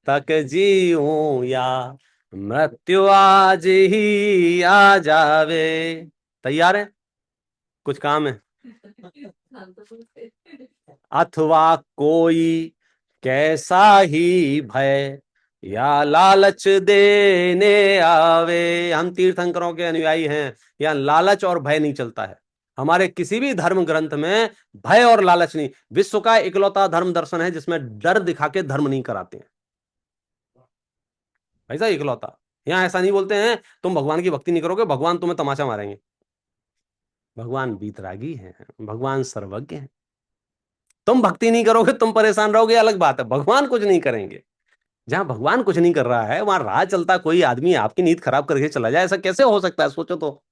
तक जीऊं या मृत्यु आज ही आ जावे। तैयार है? कुछ काम है? अथवा कोई कैसा ही भय या लालच देने आवे। हम तीर्थंकरों के अनुयायी हैं, यहाँ लालच और भय नहीं चलता है। हमारे किसी भी धर्म ग्रंथ में भय और लालच नहीं। विश्व का इकलौता धर्म दर्शन है जिसमें डर दिखा के धर्म नहीं कराते हैं। ऐसा इकलौता। यहाँ ऐसा नहीं बोलते हैं तुम भगवान की भक्ति नहीं करोगे, भगवान तुम्हें तमाचा मारेंगे। भगवान वीतरागी हैं, भगवान सर्वज्ञ हैं। तुम भक्ति नहीं करोगे, तुम परेशान रहोगे, अलग बात है। भगवान कुछ नहीं करेंगे। जहां भगवान कुछ नहीं कर रहा है वहां राह चलता कोई आदमी आपकी नींद खराब करके चला जाए, ऐसा कैसे हो सकता है? सोचो तो।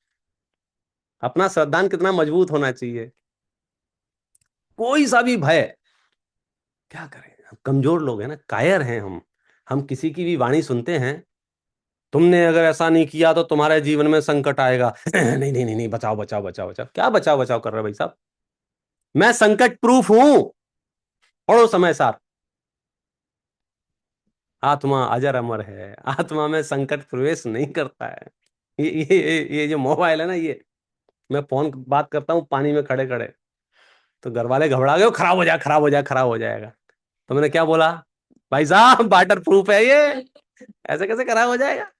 अपना श्रद्धान कितना मजबूत होना चाहिए। कोई सा भी भय, क्या करें? हम कमजोर लोग हैं ना, कायर हैं हम किसी की भी वाणी सुनते हैं। तुमने अगर ऐसा नहीं किया तो तुम्हारे जीवन में संकट आएगा। नहीं नहीं नहीं नहीं, बचाओ बचाओ बचाओ बचाओ। क्या बचाओ बचाओ कर रहे हो भाई साहब? मैं संकट प्रूफ हूं। पढ़ो समय सार। आत्मा अजर अमर है, आत्मा में संकट प्रवेश नहीं करता है। ये जो मोबाइल है ना, ये मैं फोन बात करता हूँ पानी में खड़े खड़े, तो घर वाले घबरा गए, खराब हो जाएगा, खराब हो जाएगा, खराब हो जाएगा। तो मैंने क्या बोला? भाई साहब वाटर प्रूफ है ये, ऐसे कैसे खराब हो जाएगा?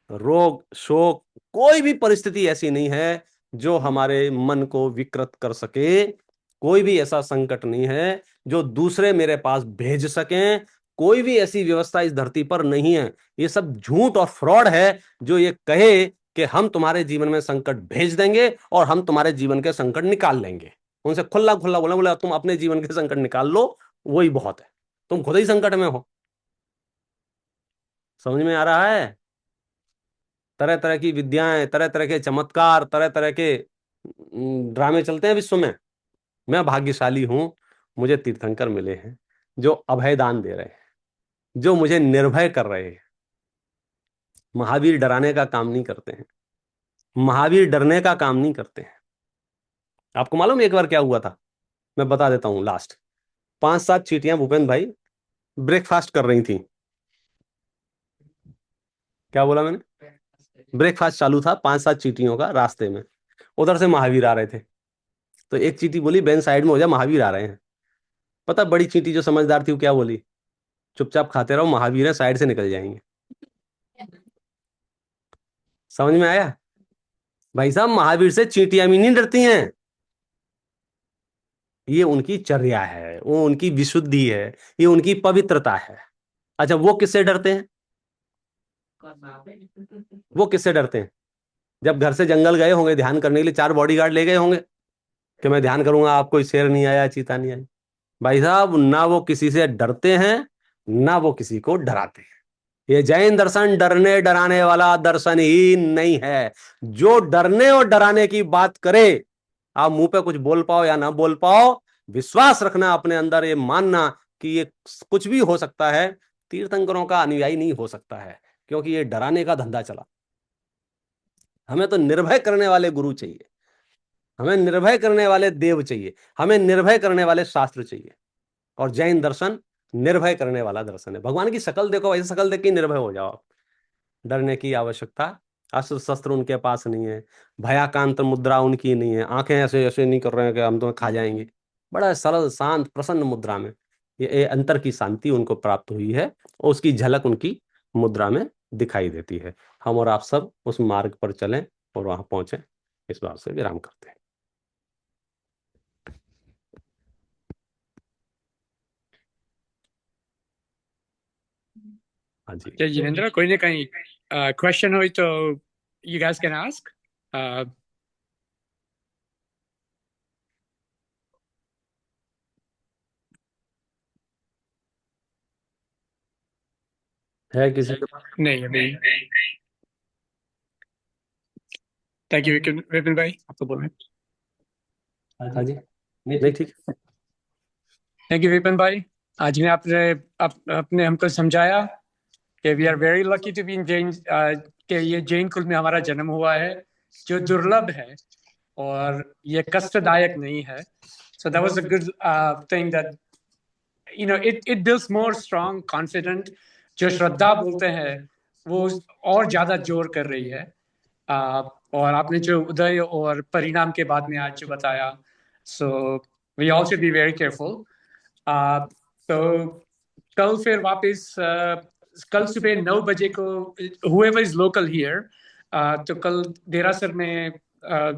रोग शोक, कोई भी परिस्थिति ऐसी नहीं है जो हमारे मन को विकृत कर सके। कोई भी ऐसा संकट नहीं है जो दूसरे मेरे पास भेज सकें। कोई भी ऐसी व्यवस्था इस धरती पर नहीं है। ये सब झूठ और फ्रॉड है जो ये कहे कि हम तुम्हारे जीवन में संकट भेज देंगे और हम तुम्हारे जीवन के संकट निकाल लेंगे। उनसे खुला खुला बोला, बोला तुम अपने जीवन के संकट निकाल लो, वही बहुत है। तुम खुद ही संकट में हो। समझ में आ रहा है? तरह तरह की विद्याएं, तरह तरह के चमत्कार, तरह तरह के ड्रामे चलते हैं विश्व में। मैं भाग्यशाली हूं, मुझे तीर्थंकर मिले हैं जो अभय दान दे रहे हैं, जो मुझे निर्भय कर रहे हैं। महावीर डराने का काम नहीं करते हैं, महावीर डरने का काम नहीं करते हैं। आपको मालूम है एक बार क्या हुआ था? मैं बता देता हूं लास्ट। 5-7 चींटियां भूपेंद्र भाई ब्रेकफास्ट कर रही थी। क्या बोला मैंने? ब्रेकफास्ट चालू था 5-7 चींटियों का रास्ते में। उधर से महावीर आ रहे थे। तो एक चींटी बोली बहन साइड में हो जा, महावीर आ रहे हैं। पता बड़ी चींटी जो समझदार थी वो क्या बोली? चुपचाप खाते रहो, महावीर है, साइड से निकल जाएंगे। समझ में आया? भाई साहब महावीर से चींटियां भी नहीं डरती हैं। ये उनकी चर्या है, वो उनकी विशुद्धि है, ये उनकी पवित्रता है। अच्छा वो किससे डरते हैं? वो किससे डरते हैं? जब घर से जंगल गए होंगे ध्यान करने के लिए, 4 बॉडीगार्ड ले गए होंगे कि मैं ध्यान करूंगा, आपको शेर नहीं आया, चीता नहीं आई। भाई साहब ना वो किसी से डरते हैं, ना वो किसी को डराते हैं। ये जैन दर्शन डरने डराने वाला दर्शन ही नहीं है। जो डरने और डराने की बात करे, आप मुंह पे कुछ बोल पाओ या ना बोल पाओ, विश्वास रखना अपने अंदर, ये मानना कि ये कुछ भी हो सकता है, तीर्थंकरों का अनुयायी नहीं हो सकता है, क्योंकि ये डराने का धंधा चला। हमें तो निर्भय करने वाले गुरु चाहिए, हमें निर्भय करने वाले देव चाहिए, हमें निर्भय करने वाले शास्त्र चाहिए। और जैन दर्शन निर्भय करने वाला दर्शन है। भगवान की शकल देखो, ऐसी शकल देख के निर्भय हो जाओ आप। डरने की आवश्यकता, अस्त्र शस्त्र उनके पास नहीं है, भयाकांत मुद्रा उनकी नहीं है, आंखें ऐसे ऐसे नहीं कर रहे हैं कि हम तुम्हें खा जाएंगे। बड़ा सरल शांत प्रसन्न मुद्रा में ये अंतर की शांति उनको प्राप्त हुई है, और उसकी झलक उनकी मुद्रा में दिखाई देती है। हम और आप सब उस मार्ग पर चलें और वहां पहुंचे। इस बात से विराम करते हैं। हाँ जी, जय जिनेंद्र, कोई ना कहीं क्वेश्चन हो तो यू गाइस कैन आस्क। है किसी के पास? नहीं अभी। थैंक यू विपिन भाई, आपको बोलना है। हाँ जी, नहीं ठीक। थैंक यू विपिन भाई, आज में आपने हमको समझाया कि we are very lucky to be in Jain, कि ये जैन कुल में हमारा जन्म हुआ है, जो दुर्लभ है और ये कष्टदायक नहीं है। So that was a good thing that you know it builds more strong confident. जो श्रद्धा बोलते हैं वो और ज्यादा जोर कर रही है। और आपने जो उदय और परिणाम के बाद में आज जो बताया, so we all should be very careful. तो कल फिर वापस कल सुबह 9 बजे को whoever is local here, तो कल देरासर में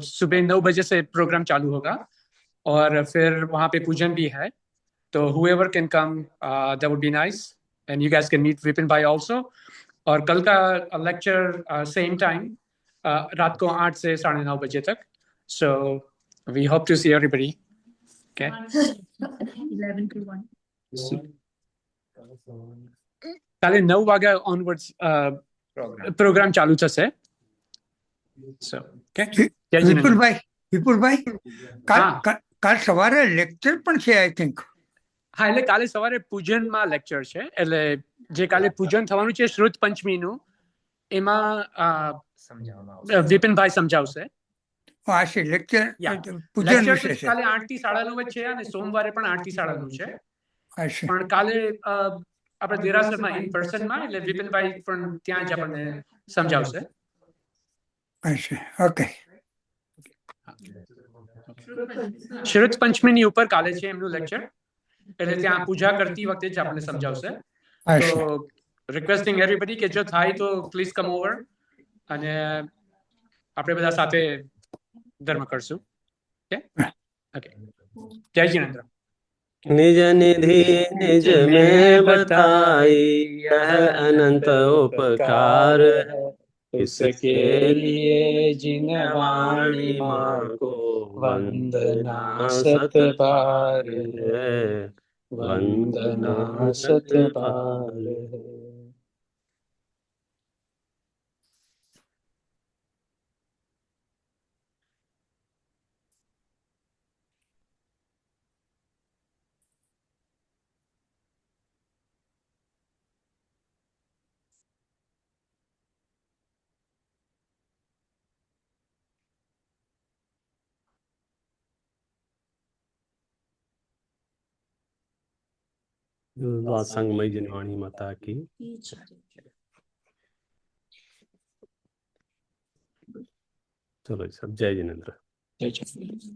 सुबह 9 बजे से प्रोग्राम चालू होगा और फिर वहाँ पे पूजन भी है। तो whoever can come, that would be nice, and you guys can meet Vipin bhai also. और कल का लेक्चर सेम टाइम, रात को 8 से 9:30 बजे तक। So we hope to see everybody. Okay. 11 to 1. કાલે 9 વાગ્યા onwards પ્રોગ્રામ ચાલુ થશે. So, okay. જય જીનેન્દ્ર. વિપુલભાઈ હા. કાલ સવારે લેક્ચર પણ છે આઈ થિંક. હા, એટલે કાલે સવારે પૂજનમાં લેક્ચર છે, એટલે જે કાલે પૂજન થવાનું છે શ્રુત પંચમીનું, એમાં વિપિનભાઈ સમજાવશે. આ છે લેક્ચર Yeah. પૂજન લેક્ચર વિશે છે. કાલે 8 થી 9:30 છે અને સોમવારે પણ 8 થી 9:30 છે. આ છે પણ કાલે આપણે દેરાસરમાં ઇન પર્સનમાં, એટલે વિપિનભાઈ પણ ત્યાં જ આપણને સમજાવશે. આ છે ઓકે. શ્રુત પંચમીની ઉપર કાલે છે એમનું લેક્ચર, એટલે ત્યાં પૂજા કરતી વખતે જ આપણને સમજાવશે. આ તો છે રિક્વેસ્ટિંગ એવરીબડી કે જો થાય તો પ્લીઝ કમ ઓવર અને આપણે બધા સાથે ધર્મ કરશું. Okay okay. જય જીનેન્દ્ર. निज निधि निज में बताई, यह अनंत उपकार है, इसके लिए जिन वाणी माँ को वंदना सत बार है, वंदना सत बार है। संगमय जिनवाणी माता की। चलो जी सब, जय जिनेंद्र। જય જીનેન્દ્ર.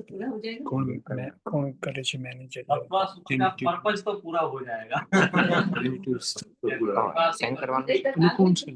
पूरा हो जाएगा. કોણ કરે છે મેનેજર? पर्पस तो पूरा हो जाएगा। સેન્ડ કરવાનું. કોણ છે?